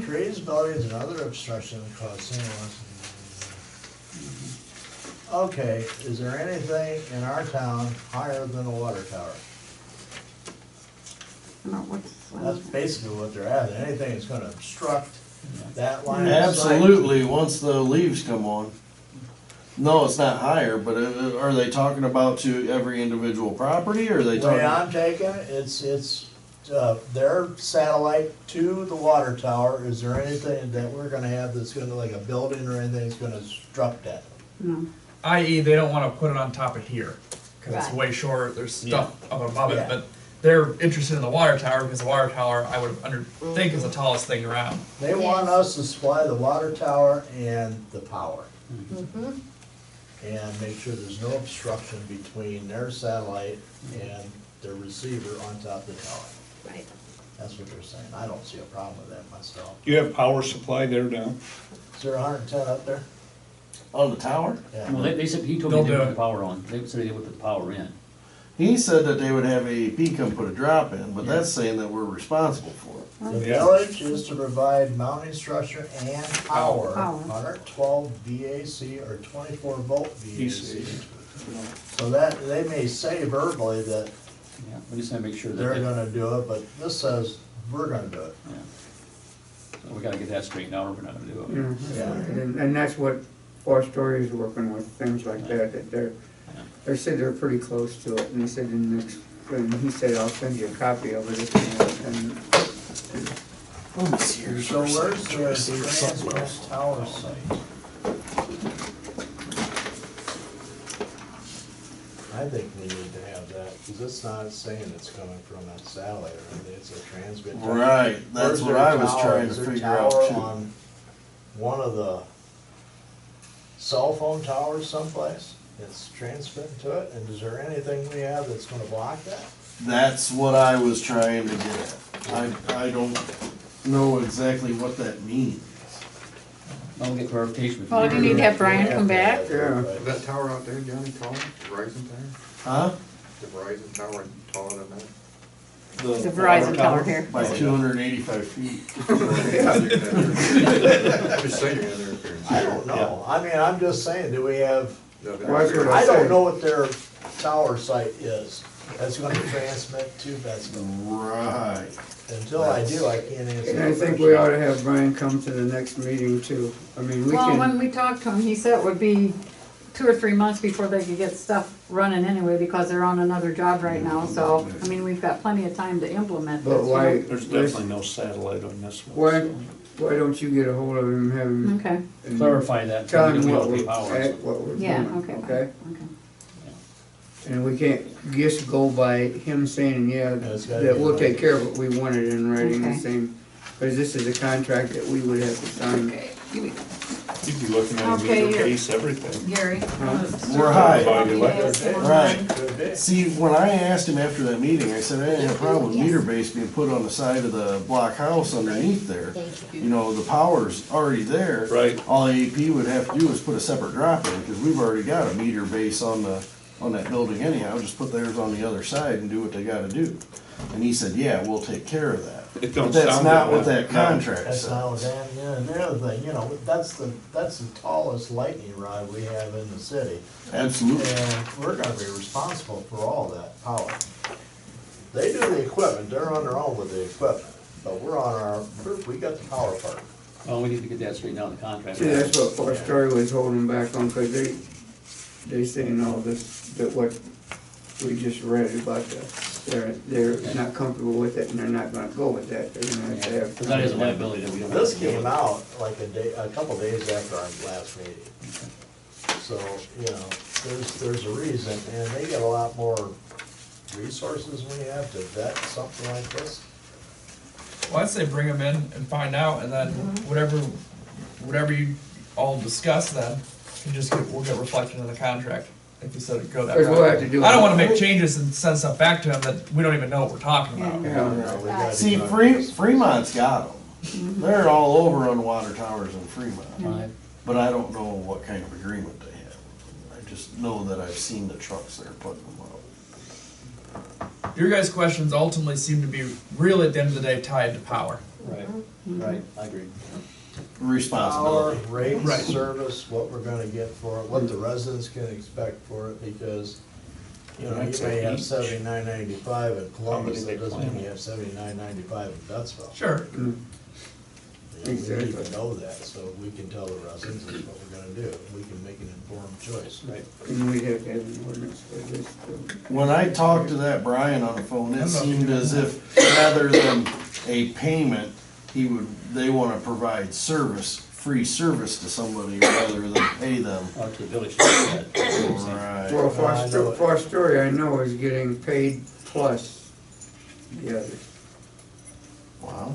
Trees, buildings, and other obstruction cause signals. Okay, is there anything in our town higher than a water tower? That's basically what they're asking, anything that's gonna obstruct that line of sight. absolutely, once the leaves come on. No, it's not higher, but are they talking about to every individual property, or are they The way talking? I'm taking it, it's their satellite to the water tower. Is there anything that we're gonna have that's gonna, like a building or anything that's gonna obstruct that? No. I.e., they don't wanna put it on top of here, cause it's Right. way short, there's stuff up above Yeah. it, but they're interested in the water tower, because the water tower, I would think is the tallest thing around. They want us to supply the water tower and the power. Mm-hmm. And make sure there's no obstruction between their satellite and their receiver on top of the tower. Right. That's what they're saying. I don't see a problem with that myself. You have power supply there now? Is there 110 up there? On the tower? Yeah. Well, they said, he told me They'll they do would put it. the power on, they said they would put the power in. He said that they would have AEP come put a drop in, but that's saying that we're responsible for it. The village is to provide mounting structure and power, Power. 112 VAC or 24 volt VAC. VAC. So that, they may say verbally that Yeah, we just gotta make sure that. they're gonna do it, but this says we're gonna do it. Yeah. So we gotta get that straightened out, or we're not gonna do it. Yeah. And that's what Four Story is working with, things like that they said they're pretty close to it, and he said in the next, and he said, I'll send you a copy of it if you want. So where's the Transwest Tower site? I think we need to have that, because it's not saying it's coming from a satellite or anything, it's a transmit. Right, that's Where's what their I was tower? trying Is to their figure out tower too. on one of the cell phone towers someplace? It's transmitting to it, and is there anything we have that's gonna block that? That's what I was trying to get at. I don't know exactly what that means. I'll get clarification. Well, do you need to have Brian come back? Yeah. Is that tower out there, Johnny, taller, Verizon tower? Huh? The Verizon tower taller than that? The Verizon tower here. By 285 feet. I'm just saying, I don't know, I mean, I'm just saying, do we have, Well, that's what I I don't said. know what their tower site is. That's gonna transmit to Betsville. Right. Until I do, I can't answer. And I that think question. we ought to have Brian come to the next meeting too. I mean, we Well, when can, we talked to him, he said it would be 2 or 3 months before they could get stuff running anyway, because they're on another job right now, so, I mean, we've got plenty of time to implement this. but why, There's definitely no satellite on this one. why don't you get a hold of him, have him? Okay, and Clarify that. Tell we him what don't we're, pay hours. what we're doing, yeah, okay, okay? okay. And we can't just go by him saying, yeah, it's gotta that be we'll in take care of it, we want it in writing, the Okay. same, because this is a contract that we would have to sign. Okay, give me, You'd be looking at a Okay, meter here. base, everything. Gary. We're high. Right. See, when I asked him after that meeting, I said, I didn't have a problem with meter base being put on the side of the block house underneath there. You know, the power's already there. Right. All AP would have to do is put a separate drop in, because we've already got a meter base on that building anyhow, just put theirs on the other side and do what they gotta do. And he said, yeah, we'll take care of that. It don't But that's sound not like what that. that contract That's said. not what that, yeah, and the other thing, you know, that's the tallest lightning rod we have in the city. Absolutely. And we're gonna be responsible for all that power. They do the equipment, they're on their own with the equipment, but we got the power part. Well, we need to get that straightened out in the contract. See, that's what Fort Story was holding back on, because they saying all this, that what we just read about they're not comfortable with it, and they're not gonna go with that, they're gonna have to have. Because that is a liability that we don't. This came out like a couple days after our last meeting. So, you know, there's a reason, and they get a lot more resources when you have to vet something like this. Well, I'd say bring them in and find out, and then whatever you all discuss then, we'll get reflected in the contract. If you said it go that Because we'll have way. to do I don't it. wanna make changes and send stuff back to them that we don't even know what we're talking about. Yeah. See, Fremont's got them. They're all over on water towers in Fremont. Right. But I don't know what kind of agreement they have. I just know that I've seen the trucks there putting them up. Your guys' questions ultimately seem to be really at the end of the day tied to power. Right, right, I agree. Power, Responsibility. rate, service, what we're gonna get for it, what the residents can expect for it, because, you know, you may have 79.95 in Columbus, that doesn't mean you have 79.95 in Betsville. Sure. You know, Exactly. We need to know that, so we can tell the residents this is what we're gonna do, we can make an informed choice. Right. And we'd have to have an ordinance for this too. When I talked to that Brian on the phone, it seemed as if rather than a payment, they wanna provide service, free service to somebody rather than pay them. Or to the village. Right. Right. Well, I know it. Fort Story, I know, is getting paid plus the others. Wow.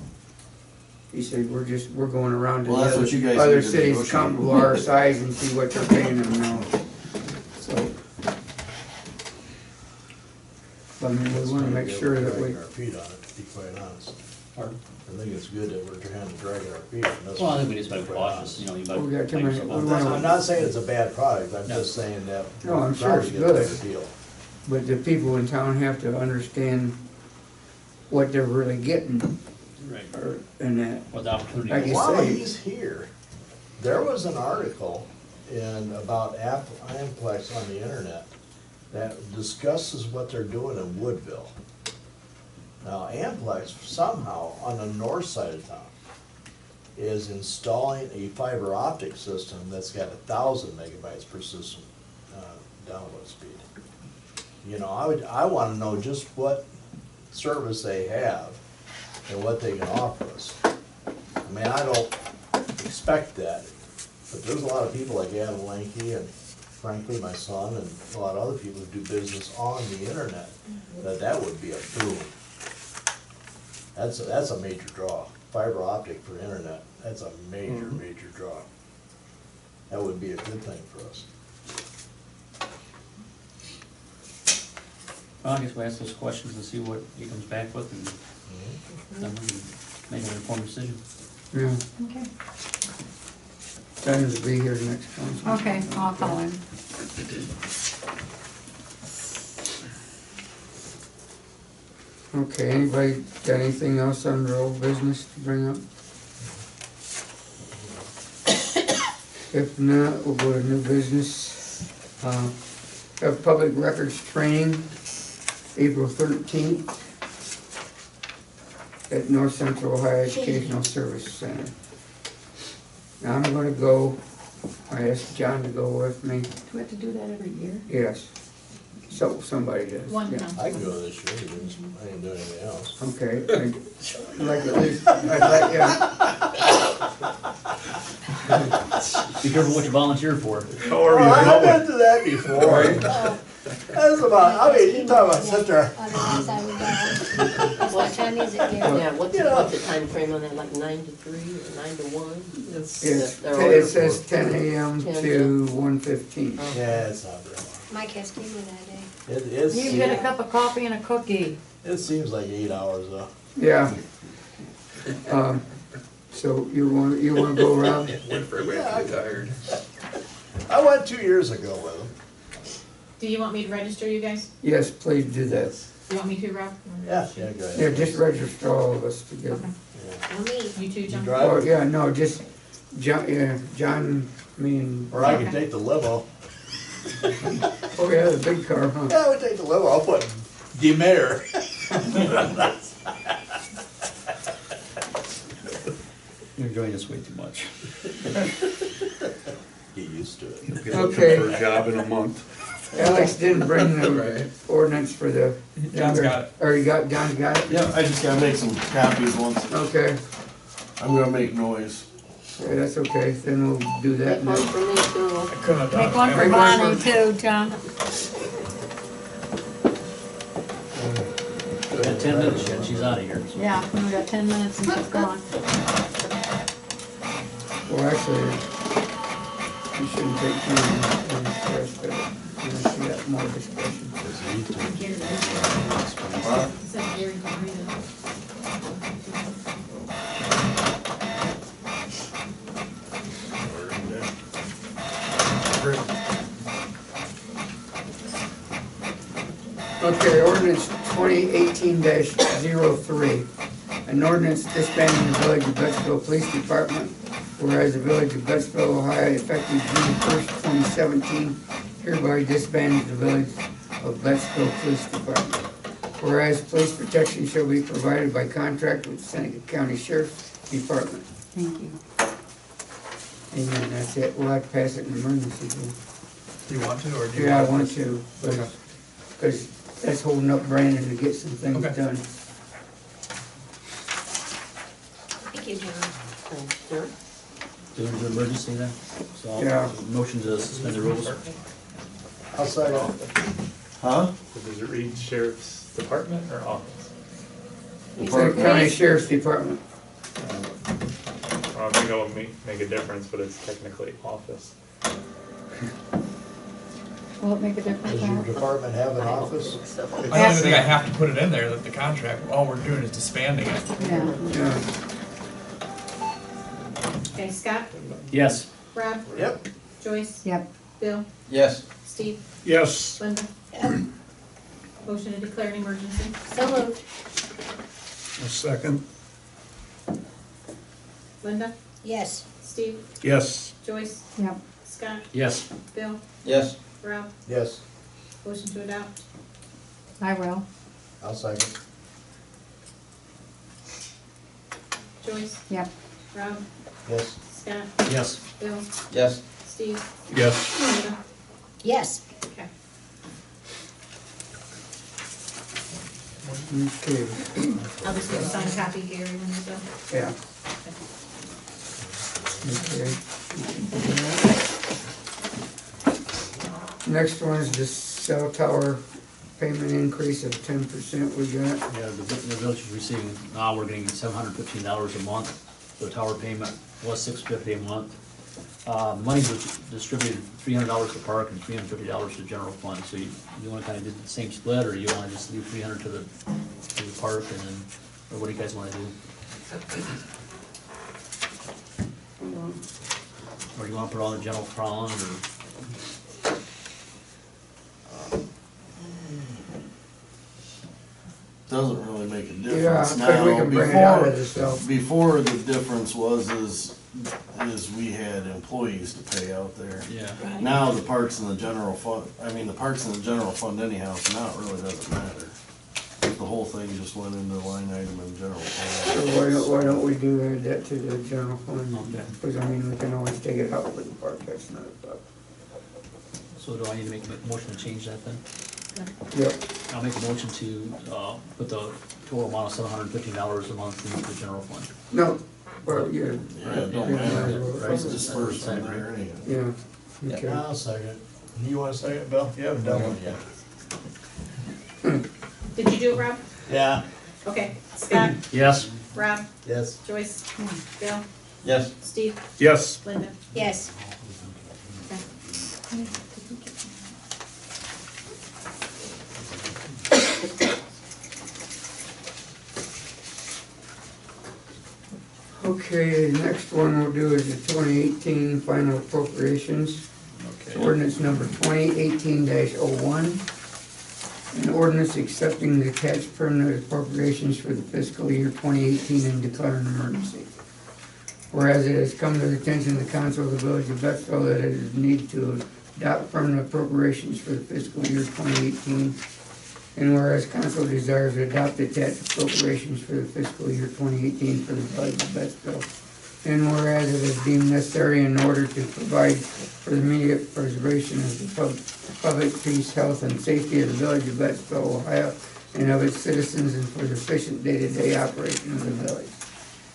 He said, we're going around to the Well, that's what you guys other need to cities, negotiate. come to our size and see what they're paying them now. So. I mean, we wanna make sure that we, Dragging our feet on it, to be quite honest. Pardon? I think it's good that we're trying to drag our feet on this. Well, I one, think we just to gotta be be quite cautious, honest. you know, you Well, we got too better. many- we wanna- I'm not saying it's a bad product, I'm No. just saying that. No, I'm we're sure trying it's to get a good. better deal. but the people in town have to understand what they're really getting, Right. or, and that. What the opportunity Like is. you While say- he's here, there was an article about Amplex on the internet that discusses what they're doing in Woodville. Now, Amplex somehow on the north side of town is installing a fiber optic system that's got 1,000 megabytes per system download speed. You know, I wanna know just what service they have and what they can offer us. I mean, I don't expect that, but there's a lot of people like Adam Lanky and frankly, my son and a lot of other people who do business on the internet, that would be a boom. That's a major draw. Fiber optic for internet, that's a major draw. That would be a good thing for us. Well, I guess we'll ask those questions and see what he comes back with, and then we can make an informed decision. Yeah, Okay. Trying to be here next month. Okay, I'll call him. Okay, anybody got anything else under old business to bring up? If not, we'll go to new business. Have public records training, April 13th at North Central Ohio Educational Service Center. Now I'm gonna go, I asked John to go with me, Do we have to do that every year? yes. So, somebody does. One yeah. time. I can go this year, I ain't doing anything else. Okay, I'd like at least, I'd like, yeah, Be careful what you volunteer for. Oh, I've been to that before. That's about, I mean, you talk about sit there. What time is it, Gary? Yeah, what's You know. the time frame on that, like 9 to 3 or 9 to 1? it says 10 a.m. 10 to 1:15. Yeah, it's not very long. Mike has came in that day. You get a cup of coffee and a cookie. It seems like 8 hours though. Yeah. So you wanna go around? Tired. I went 2 years ago with them. Do you want me to register you guys? Yes, please do that. You want me to, Rob? Yeah, go ahead. Yeah, just register all of us together. Well, me. You too, John? drive? Oh, yeah, no, just John, yeah, John, me and. Or I can take the limo. Oh, yeah, the big car, huh? Yeah, we take the limo, I'll put the mayor. You're enjoying this way too much. Get used to it. Be looking for a job in a month. Alex didn't bring the ordinance for the. John's got it. Or John's got it? Yeah, I just gotta make some copies once. Okay, I'm gonna make noise. yeah, that's okay, then we'll do that Make one next. for me too. I couldn't have done Make it. one for Make one Bonnie for- too, John. We got 10 minutes yet, she's out of here. so. Yeah, we got 10 minutes and she's gone. Well, actually, you shouldn't take too long to discuss, but unless you got more discussion. Gary. Huh? It says Gary can read it. Okay, ordinance 2018-03. An ordinance disbanding the Village of Betsville Police Department, whereas the Village of Betsville, Ohio, effective June 1st, 2017, hereby disbands the Village of Betsville Police Department. Whereas police protection shall be provided by contract with Seneca County Sheriff's Department. Thank you. Amen, that's it. We'll have to pass it in emergency. Do you want to, or do you? Yeah, I want want to, because that's holding up Brandon to get some things Okay. done. Thank you, John. Thanks, sir. Do an emergency then? So Yeah. motion to suspend the rules. I'll second. Huh? Does it read sheriff's department or office? Seneca County Sheriff's Department. I don't think it'll make a difference, but it's technically office. Will it make a difference? Does your Al? department have an office? I don't even think I have to put it in there, that the contract, all we're doing is disbanding it. Yeah. Yeah. Okay, Scott, Yes. Rob, Yep. Joyce, Yep. Bill, Yes. Steve, Yes. Linda. Motion to declare an emergency. So moved. A second. Linda, Yes. Steve, Yes. Joyce, Yep. Scott, Yes. Bill, Yes. Rob. Yes, Motion to adopt. I will. I'll second. Joyce, Yep. Rob, Yes. Scott, Yes. Bill, Yes. Steve, Yes. Linda. Yes. Okay. Okay, I'll just get a signed copy, Gary, when you're done. yeah. Okay. Next one is the cell tower payment increase of 10% we got. Yeah, the village is receiving, now we're getting $715 a month. The tower payment was $650 a month. Money was distributed, $300 to park and $350 to general fund. So you wanna kinda do the same split, or you wanna just leave 300 to the park, and then, or what do you guys wanna do? Or you wanna put all the general fund, or? Doesn't really make a Yeah, difference but we now. can bring it out of the cell. Before the difference is we had employees to pay out there. Yeah. Now the parks and the general fund, the parks and the general fund anyhow, so now it really doesn't matter. If the whole thing just went into the line item in general So fund. why don't we do add that to the general fund? Okay. Because we can always take it out for the park, that's not a problem. So do I need to make a motion to change that then? Yep. I'll make a motion to, put the total amount of $715 a month into the general fund. No, well, yeah. Yeah, it don't matter, it's dispersed from there anyhow. Yeah, okay. I'll second. You want a second, Bill? You haven't done one yet. Did you do it, Rob? Yeah. Okay, Scott, Yes. Rob, Yes. Joyce, Bill, Yes. Steve, Yes. Linda. Yes. Okay, next one we'll do is the 2018 final appropriations. Ordinance number 2018-01. An ordinance accepting the attached permanent appropriations for the fiscal year 2018 and declaring an emergency. Whereas it has come to the attention of the council of the village of Betsville that it is need to adopt permanent appropriations for the fiscal year 2018. And whereas council desires to adopt attached appropriations for the fiscal year 2018 for the village of Betsville. And whereas it is deemed necessary in order to provide for the immediate preservation of the public peace, health, and safety of the village of Betsville, Ohio, and of its citizens, and for the efficient day-to-day operation of the village.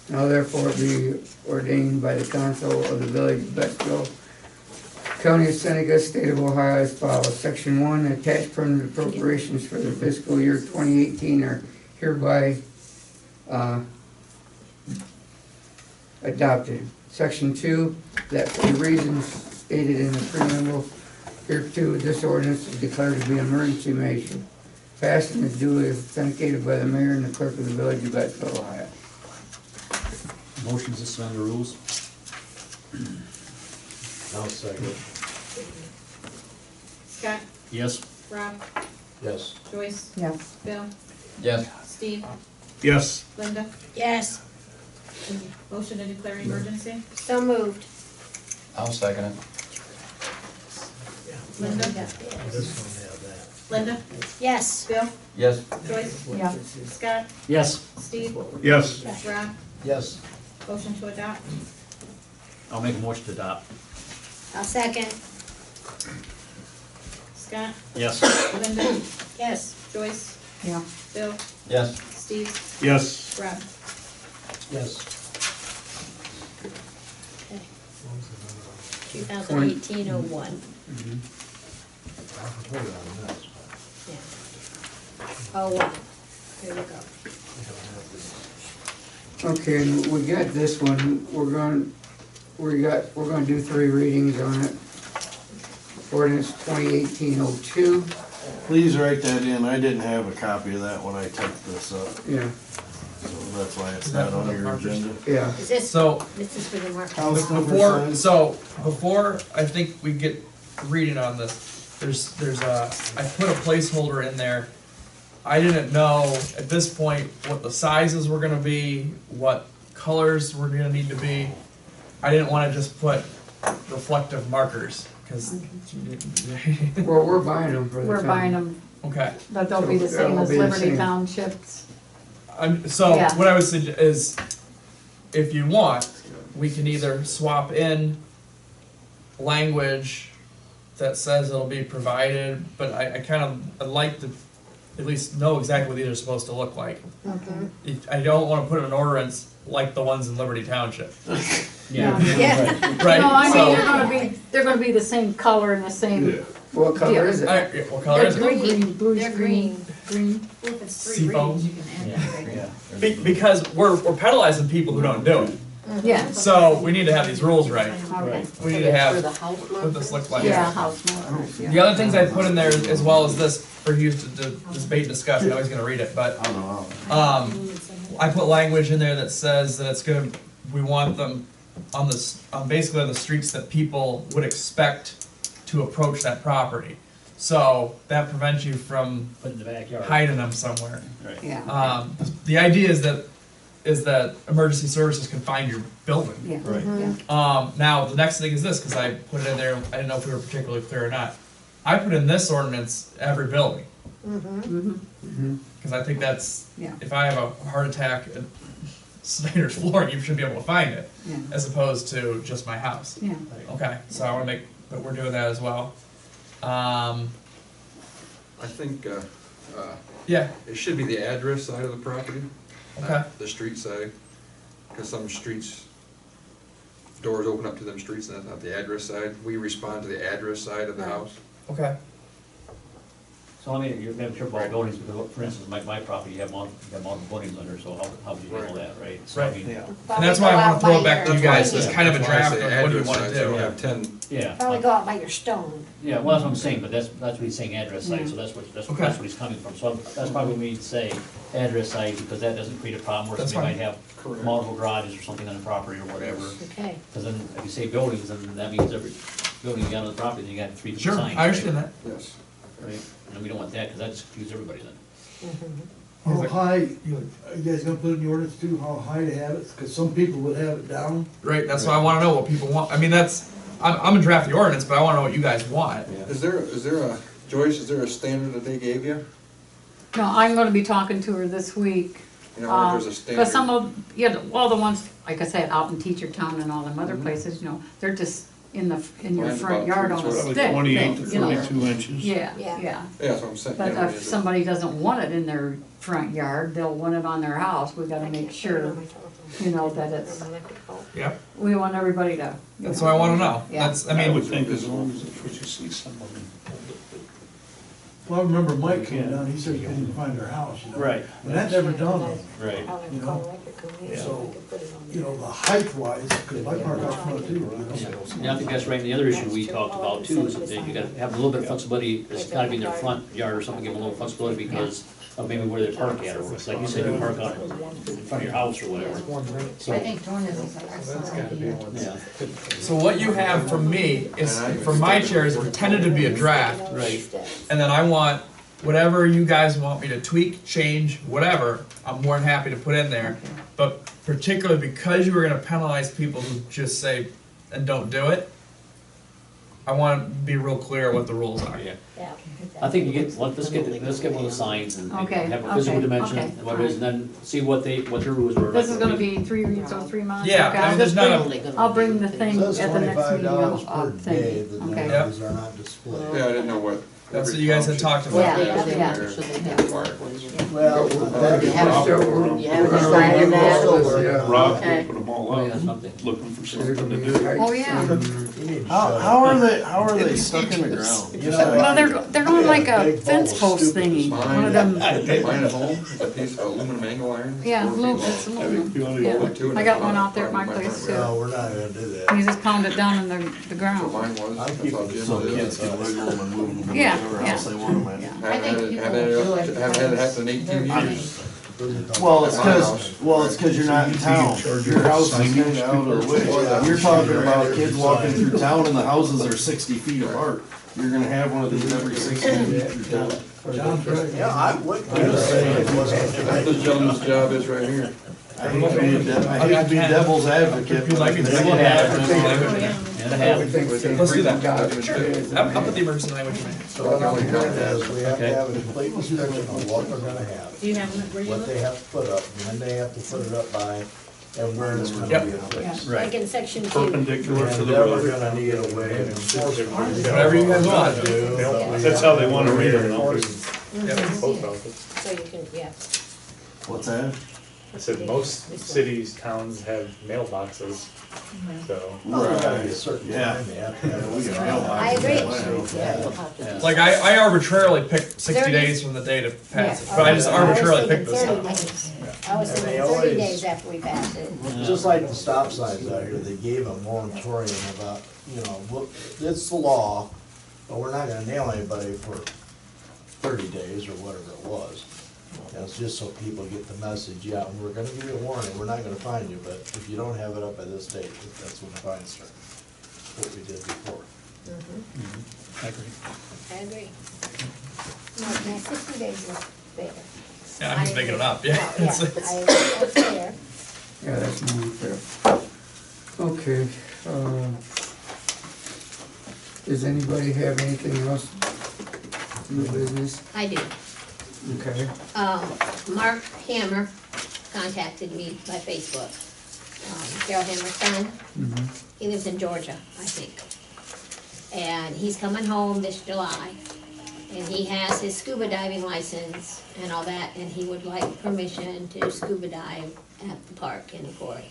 Now therefore be ordained by the council of the village of Betsville, County of Seneca, State of Ohio as follows. Section 1, attached permanent appropriations for the fiscal year 2018 are hereby adopted. Section 2, that for the reasons stated in the preamble, hereto this ordinance is declared to be an emergency measure. Passed and is duly authenticated by the mayor and the clerk of the village of Betsville, Ohio. Motion to suspend the rules? I'll second. Scott, Yes. Rob, Yes. Joyce, Yes. Bill, Yes. Steve, Yes. Linda. Yes. Motion to declare emergency. So moved. I'll second it. Linda, This one have that. Linda, Yes. Bill, Yes. Joyce, Yeah. Scott, Yes. Steve, Yes. Rob. Yes. Motion to adopt. I'll make a motion to adopt. I'll second. Scott, Yes. Linda, Yes. Joyce, Yeah. Bill, Yes. Steve, Yes. Rob. Yes. 2018-01. I'll put it on this. Oh, wow. Here we go. Okay, and we got this one, we're gonna do 3 readings on it. Ordinance 2018-02, Please write that in, I didn't have a copy of that when I typed this up, yeah, so that's why it's not on your agenda. yeah. Is this, So, this is for the mark? before I think we get reading on this, there's I put a placeholder in there. I didn't know at this point what the sizes were gonna be, what colors were gonna need to be. I didn't wanna just put reflective markers, cause. Well, we're buying them for the We're town. buying them, Okay, but they'll be the So same that'll as be the Liberty same. Townships. so Yeah. what I would suggest is, if you want, we can either swap in language that says it'll be provided, but I'd like to at least know exactly what these are supposed to look like. Okay. I don't wanna put an ordinance like the ones in Liberty Township, Yeah. Yeah. right? No, I So- mean, they're gonna be the same color and the same What color is it? Alright, yeah, what color is it? Green, bluish They're green, green. Well, if it's three Seafoam? readings, you can add that, right? Yeah. Because we're penalizing people who don't do it. Yeah, So we need to have these rules right. okay. We need to have For the house what this looks like. Yeah, house markers, yeah. The other things I put in there as well as this for you to debate and discuss, I know he's gonna read it, but, I put language in there that says that it's gonna, we want them on basically on the streets that people would expect to approach that property. So that prevents you from Put in the backyard. hiding them somewhere. Right. Yeah, The idea is that emergency services can find your building. yeah. Right. Yeah. Now, the next thing is this, cause I put it in there, I didn't know if we were particularly clear or not. I put in this ordinance, every building, Mhm. cause I think that's, Yeah. if I have a heart attack at Snyder's flooring, you should be able to find it, Yeah, as opposed to just my house. yeah. Okay, so I wanna make, that we're doing that as well. I think, Yeah, it should be the address side of the property, okay, not the street side. Cause some streets, doors open up to them streets and that's not the address side. We respond to the address side of the house. okay. So I mean, you're gonna be careful about buildings, because for instance, my property, you have multiple buildings under, so how would you handle that, right? So I Right. mean, And that's why I wanna throw it back to you guys, That's as why kind of a that's why I draft say of what do you address wanna side, so we do. have 10. yeah. Probably go out by your stone. Yeah, well, that's what I'm saying, but that's what he's saying, address site, so that's Okay. what he's coming from. So that's probably what we need to say, address site, because that doesn't create a problem where That's somebody might fine. have Correct. multiple garages or something on the property or whatever. Okay. Because then, if you say buildings, then that means every building you got on the property, then you got 3 different Sure, signs. I understand that. Yes. Right, and we don't want that, because that just confuses everybody then. How high, are you guys gonna put in the ordinance too, how high to have it? Cause some people would have it down. Right, that's why I wanna know what people want. I mean, I'm gonna draft the ordinance, but I wanna know what you guys want. Is there a, Joyce, is there a standard that they gave you? No, I'm gonna be talking to her this week. You know, if there's a standard? Cause some of, all the ones, like I said, out in Teacher Town and all them other places, they're just in your Mine's front about yard on a three, stick. so Probably 28 to you know. 32 inches. Yeah, Yeah. yeah. Yeah, that's what I'm saying. But You know, if is it- somebody doesn't want it in their front yard, they'll want it on their house, we gotta make sure, that it's, Yep, we want everybody to. that's what I wanna know. Yeah. That's, I I would mean, think as long as it's what you see some of them. Well, I remember Mike coming down, he said he couldn't even find their house, you know? Right. And that never dawned on me. Right. You know? So, you know, the height wise, cause my park out front too, you know? Yeah, I think that's right, and the other issue we talked about too, is that you gotta have a little bit of flexibility, it's gotta be in their front yard or something, give them a little flexibility because of maybe where they park at, or like you said, you park out in front of your house or whatever. So, I think doing this is an excellent idea. yeah, so what you have from me is, from my chair, is intended to be a draft. right, And then I want, whatever you guys want me to tweak, change, whatever, I'm more than happy to put in there. But particularly because you were gonna penalize people who just say, and don't do it, I wanna be real clear what the rules are. yeah. Yeah. I think let's get one of the signs and Okay, have a physical okay, dimension, okay, and what it is, and then see what their rules were. This is gonna be 3 reads or 3 months? Yeah, okay? I mean, there's not a, I'll bring the thing It says at the next meeting, $25 per day, the okay. numbers are not displayed. Yeah, I didn't know what. That's every what you guys had township- talked about. Yeah, yeah. So they have marked ones. Well, that'd be You haven't possible. you haven't decided that? Rock, Okay. put them all Oh, yeah, up, something. looking for something to do. Oh, yeah. You need to How, shut how up. how are they stuck in the ground? You know what? Well, they're on like a Big fence ball, post stupid thingy, Mine one of them, at home, it's a piece of aluminum angle iron. yeah, 4 feet look, long. it's I think aluminum. you ought to Yeah. go Two and I a got half one on out there at my front of place, front too. No, we're not gonna do that. You just pound it down in the That's what ground. mine was. I'm That's keeping how Jim So did it. kids can wiggle them and move them Yeah, wherever yeah. else they want them in. Yeah. I think you Haven't had it happen in 18 years. Well, it's cause you're not in town. Your house is kind of out of the way. You're talking about kids walking through town and the houses are 60 feet apart. You're gonna have one of these every 60 feet through town. John's right. Yeah, I would. I'm just saying it wasn't. That's the gentleman's job is right here. I hate to be devil's advocate. If you'd like me to, but we'll have it. And a half. Let's do that. I'll put the emergency language in. So what I'm hearing is we have Okay. to have a complete description of what they're gonna have, Do you have them where you what look? they have to put up, when they have to put it up by, and where it's gonna be placed. Like in section 2. Perpendicular to And the then we're road. gonna need a way of enforcement. Whatever you guys want. That's how they wanna read it, and I'll Enforcement. So you can, yeah. What's that? I said most cities, towns have mailboxes, so. Well, there gotta be a certain time they have to have We it. got mailboxes. I agree. Yeah. Like, I arbitrarily picked 60 30. days from the day to pass it, Yeah. but I just I was arbitrarily thinking picked this 30 up. days. I was And thinking they 30 always- days after we passed it. Just like the stop signs out here, they gave a moratorium about, you know, well, it's the law, but we're not gonna nail anybody for 30 days or whatever it was. And it's just so people get the message, yeah, we're gonna give you a warning, we're not gonna fine you, but if you don't have it up by this date, that's when the fines start. What we did before. I agree. I agree. No, 60 days is fair. Yeah, I'm just making it up, yeah. Yeah, I agree, that's fair. Yeah, that's more fair. Okay, does anybody have anything else? New business? I do. Okay. Mark Hammer contacted me by Facebook. Carol Hammer's son, Mhm. he lives in Georgia, I think. And he's coming home this July. And he has his scuba diving license and all that, and he would like permission to scuba dive at the park in the quarry.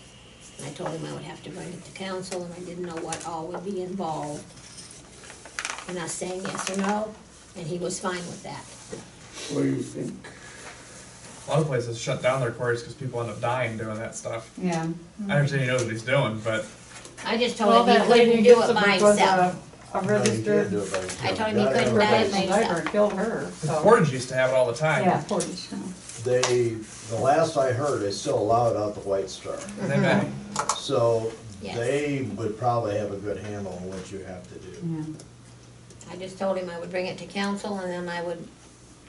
And I told him I would have to bring it to council, and I didn't know what all would be involved. And I was saying yes or no, and he was fine with that. What do you think? A lot of places shut down their quarries because people end up dying doing that stuff. Yeah. I understand he knows what he's doing, but I just Well, told him that he lady couldn't do gets it by it was himself. a No, you can't registered do it by yourself. I told him You he gotta couldn't have die a- by professional diver himself. and killed her, so. Portage used to have it all the time. Yeah, Portage, yeah. They, the last I heard, they still allow it out the White Star. They may. So Yes. they would probably have a good handle on what you have to do. Yeah. I just told him I would bring it to council and then I would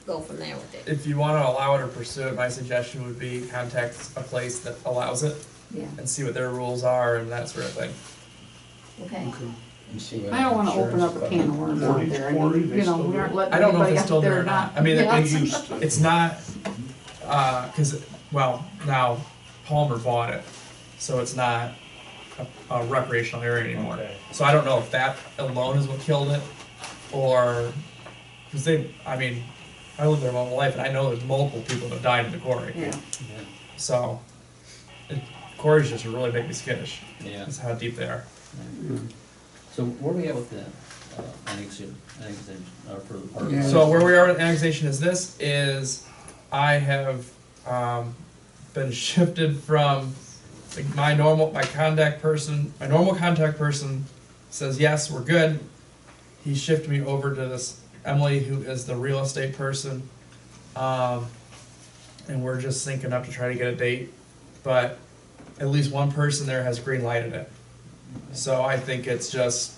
go from there with it. If you want to allow it or pursue it, my suggestion would be contact a place that allows it Yeah. and see what their rules are and that sort of thing. Okay. I don't wanna open up a can of worms out there, I mean, you know, we aren't letting I don't know if anybody it's out still there there or not. not. I mean, Yeah. it's not, cause, well, now Palmer bought it, so it's not a recreational area anymore. Okay. So I don't know if that alone is what killed it, or, cause they, I mean, I lived there my whole life and I know there's multiple people that have died in the quarry. Yeah. So, quarries just really make me skittish, Yeah. is how deep they are. So where are we at with the annexation, for the park? Yeah. So where we are with annexation is I have, been shifted from like my normal contact person says, yes, we're good. He shifted me over to this Emily, who is the real estate person. And we're just syncing up to try to get a date, but at least one person there has green lighted it. So I think it's just,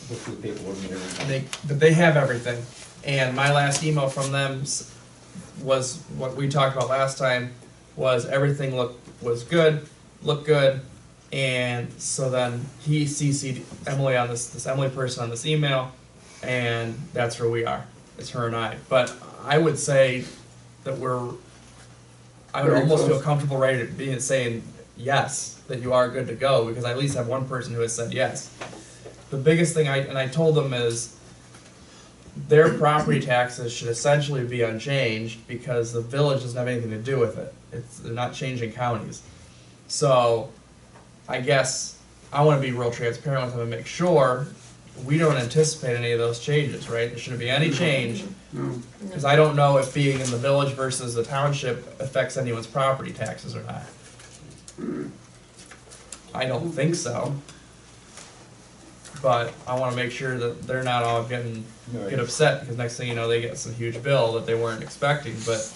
Look through the paperwork and everything. but they have everything. And my last email from them was what we talked about last time, was everything looked good. And so then he CC'd Emily on this Emily person on this email, and that's where we are. It's her and I. But I would say that I would Very almost close. feel comfortable ready to be saying yes, that you are good to go, because I at least have one person who has said yes. The biggest thing I told them is their property taxes should essentially be unchanged because the village doesn't have anything to do with it. They're not changing counties. So I guess I want to be real transparent with them and make sure we don't anticipate any of those changes, right? There shouldn't be any change, No. because I don't know if being in the village versus the township affects anyone's property taxes or not. I don't think so. But I want to make sure that they're not all get upset, because next thing you know, they get some huge bill that they weren't expecting, but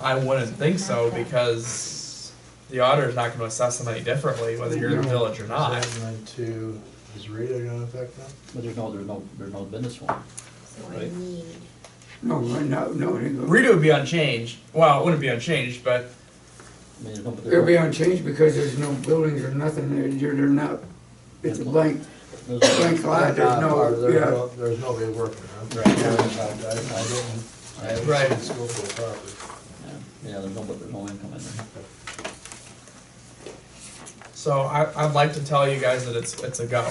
I wouldn't think so, because the auditor's not gonna assess them any differently, whether you're in the village or not. Is Rita gonna affect them? But there's no business one. So I Right. need, No, they go. Rita would be unchanged, well, it wouldn't be unchanged, but I mean, there's no, but It'll be unchanged because there's no buildings or nothing there, they're not, it's a blank, there's blank lot, there's no, yeah. There's nobody working, huh? Right. I didn't, I haven't Right. seen the scope of the property. yeah, there's no income in there. so I'd like to tell you guys that it's a go.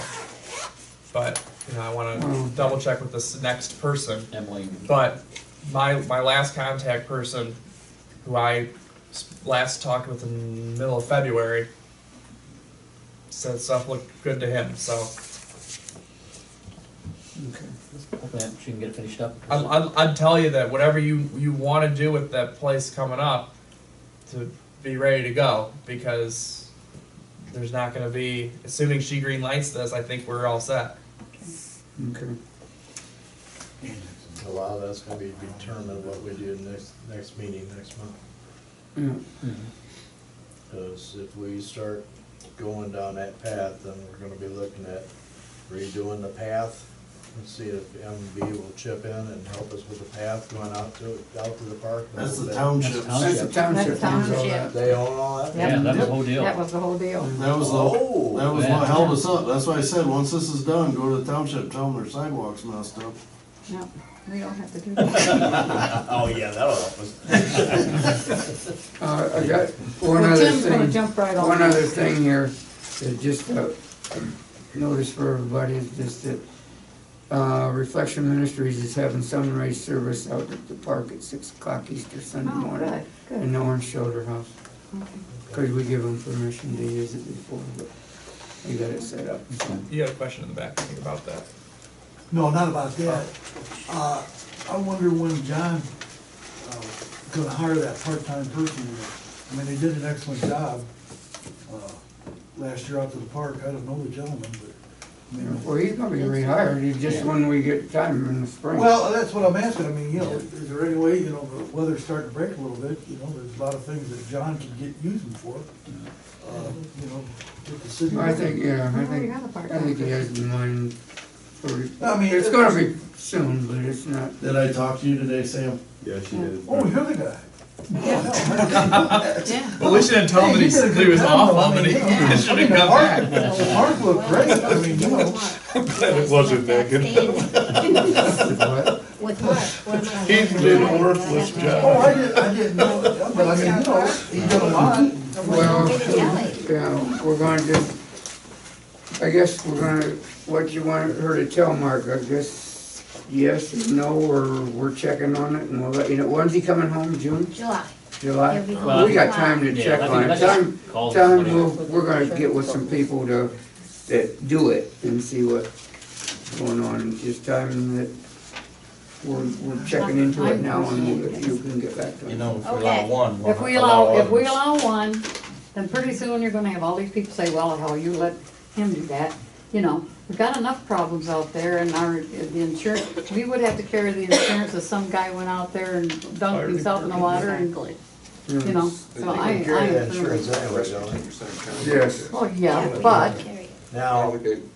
But, I wanna double check with this next person. Emily. But my last contact person, who I last talked with in the middle of February. Said stuff looked good to him, so Hopefully she can get it finished up. I'd tell you that whatever you want to do with that place coming up, to be ready to go, because there's not going to be, assuming she green lights this, I think we're all set. Okay. A lot of that's gonna be determined what we do next meeting next month. Yeah. Because if we start going down that path, then we're gonna be looking at redoing the path and see if MB will chip in and help us with the path going out to the park. That's the They- township. That's the township. That's township. They own all that? Yeah, that was the whole deal. That was the whole deal. That was Oh. that was what held us up. That's why I said, once this is done, go to the township, tell them their sidewalks messed up. No, we don't have to do that. Oh, yeah, that'll help us. I got one Well, other Tim's gonna thing, jump right on one that. other thing here, that just notice for everybody is just that, Reflection Ministries is having sunrise service out at the park at 6 o'clock Easter Sunday Oh, morning. good, good. In the Orange Shoulder House, Okay. cause we give them permission to use it before, but we got it set up, so. You had a question in the back, I think, about that. No, not about that. I wonder when John, gonna hire that part-time person. I mean, they did an excellent job, last year out to the park. I don't know the gentleman, but, I mean. Well, he's gonna be rehired, he's just when we get time in the spring. Well, that's what I'm asking. I mean, you know, is there any way, you know, the weather's starting to break a little bit, you know, there's a lot of things that John can get using for. You know, get the city. I think, yeah, We already got a part-time I think he has in mind for, I mean, it's gonna be soon, but it's not. Did I talk to you today, Sam? Yeah, she did. Oh, you're the guy. Yeah. Well, we shouldn't tell him that Hey, you did a he was good job, off, though. but he I mean, you know, should I mean, have the come park- back. The park looked great. I mean, you know. It wasn't that good. What? With Mark, what am I? He did a worthless Oh, job. I didn't know, but I mean, you know, he did a lot. Well, We didn't tell him. yeah, we're going to, I guess we're gonna, what you want her to tell Mark, I guess, yes or no, or we're checking on it and we'll let you know. When's he coming home, June, July. July? He'll be home Well, We got July. time to Yeah, check I think on it. that's Tell just him, calls tell him somebody. we're gonna get with some people that do it and see what's going on. Just tell him that we're checking into it now and you can get back to him. You know, if we Okay. allow one, we'll If we allow allow others. one, then pretty soon you're gonna have all these people say, well, hell, you let him do that. You know, we've got enough problems out there and the insurance, we would have to carry the insurance if some guy went out there and dunked himself in the water and, you know, so I Carry that agree. insurance anyway, don't they? Yes. Well, yeah, but, Carry it. Now,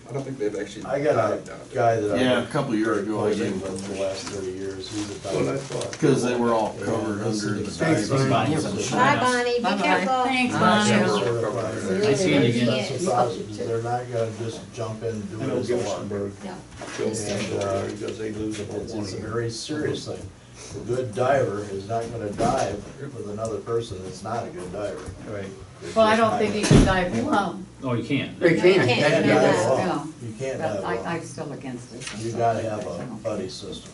I don't think they've actually. I got a guy that Yeah, a I've couple years ago I been gave with for the last 30 years, he's a What I diver. thought. because they were all covered under the. Thanks, diving. Bonnie. Bye, Bonnie, be bye-bye. careful. Thanks, Not Bonnie. certified. Nice seeing you again. Yes. That's the problem, is they're not gonna just jump in and do I know it as a lark. Gilsenberg No. killed And, him because they lose a whole It's bunch a of very serious thing. A good diver is not gonna dive with another person that's not a good diver. Right. They're well, I just don't not think you gonna- can dive alone, Oh, you can't. They You can't. You can't no, dive no. alone. No. You can't but dive alone. I'm still against this. You gotta have a buddy system.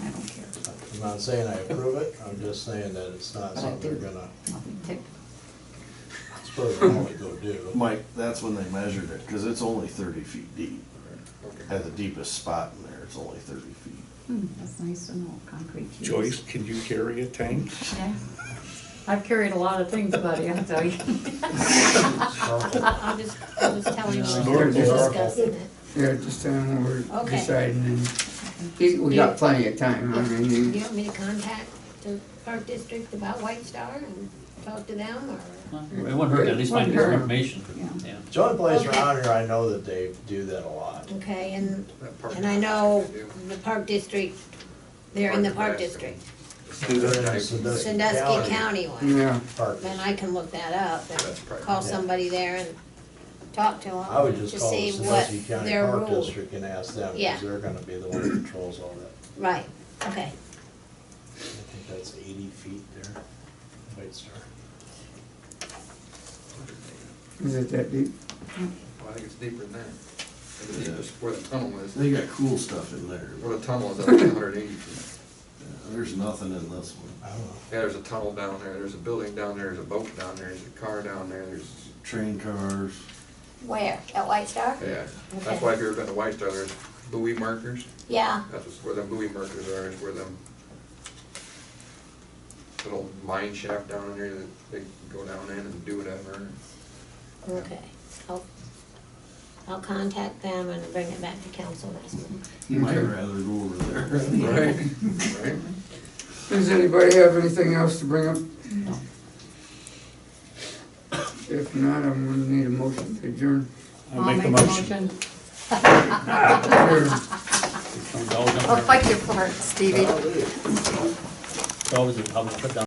I don't care. I'm not saying I approve it, I'm just saying that it's not But I something do. they're gonna, I'll be ticked. suppose they only go do. Mike, that's when they measured it, because it's only 30 feet deep. At the deepest spot in there, it's only 30 feet. That's nice to know, concrete cubes. Joyce, can you carry a tank? Yeah. I've carried a lot of things, buddy, I'll tell you. I'll just tell him Snorkel. we're discussing it. Yeah, just tell him we're Okay. deciding and we got plenty of time, I Do mean, you want me to contact the park district about White Star and talk to them, or? It wouldn't hurt to at least find some information. Yeah. Yeah. The only place Okay. around here I know that they do that a lot. Okay, and I know the park district, they're in the park district, They're in the Sandusky County one. yeah. Park Then district. I can look that up That's and private. call Yeah. somebody there and talk to them. I would just call the see what Sandusky County their Park rule. District and ask them, Yeah. because they're gonna be the one that controls all that. Right, okay. I think that's 80 feet there, White Star. Is it that deep? Well, I think it's deeper than that. And the deepest where the tunnel is, They got cool stuff in there. where the tunnel is, I think 180 feet. There's nothing in this one. I don't know. Yeah, there's a tunnel down there, there's a building down there, there's a boat down there, there's a car down there, there's, Train cars. Where? At White Star? yeah. Okay. That's why if you've ever been to White Star, there's buoy markers. Yeah. That's where them buoy markers are, is where them little mine shaft down in there that they go down in and do whatever. Okay. I'll contact them and bring it back to council next month. You might rather go over there. Right, right. Does anybody have anything else to bring up? If not, I'm gonna need a motion to adjourn. I'll make the motion. Adjourn. Always I'll fight you for it, Stevie. put down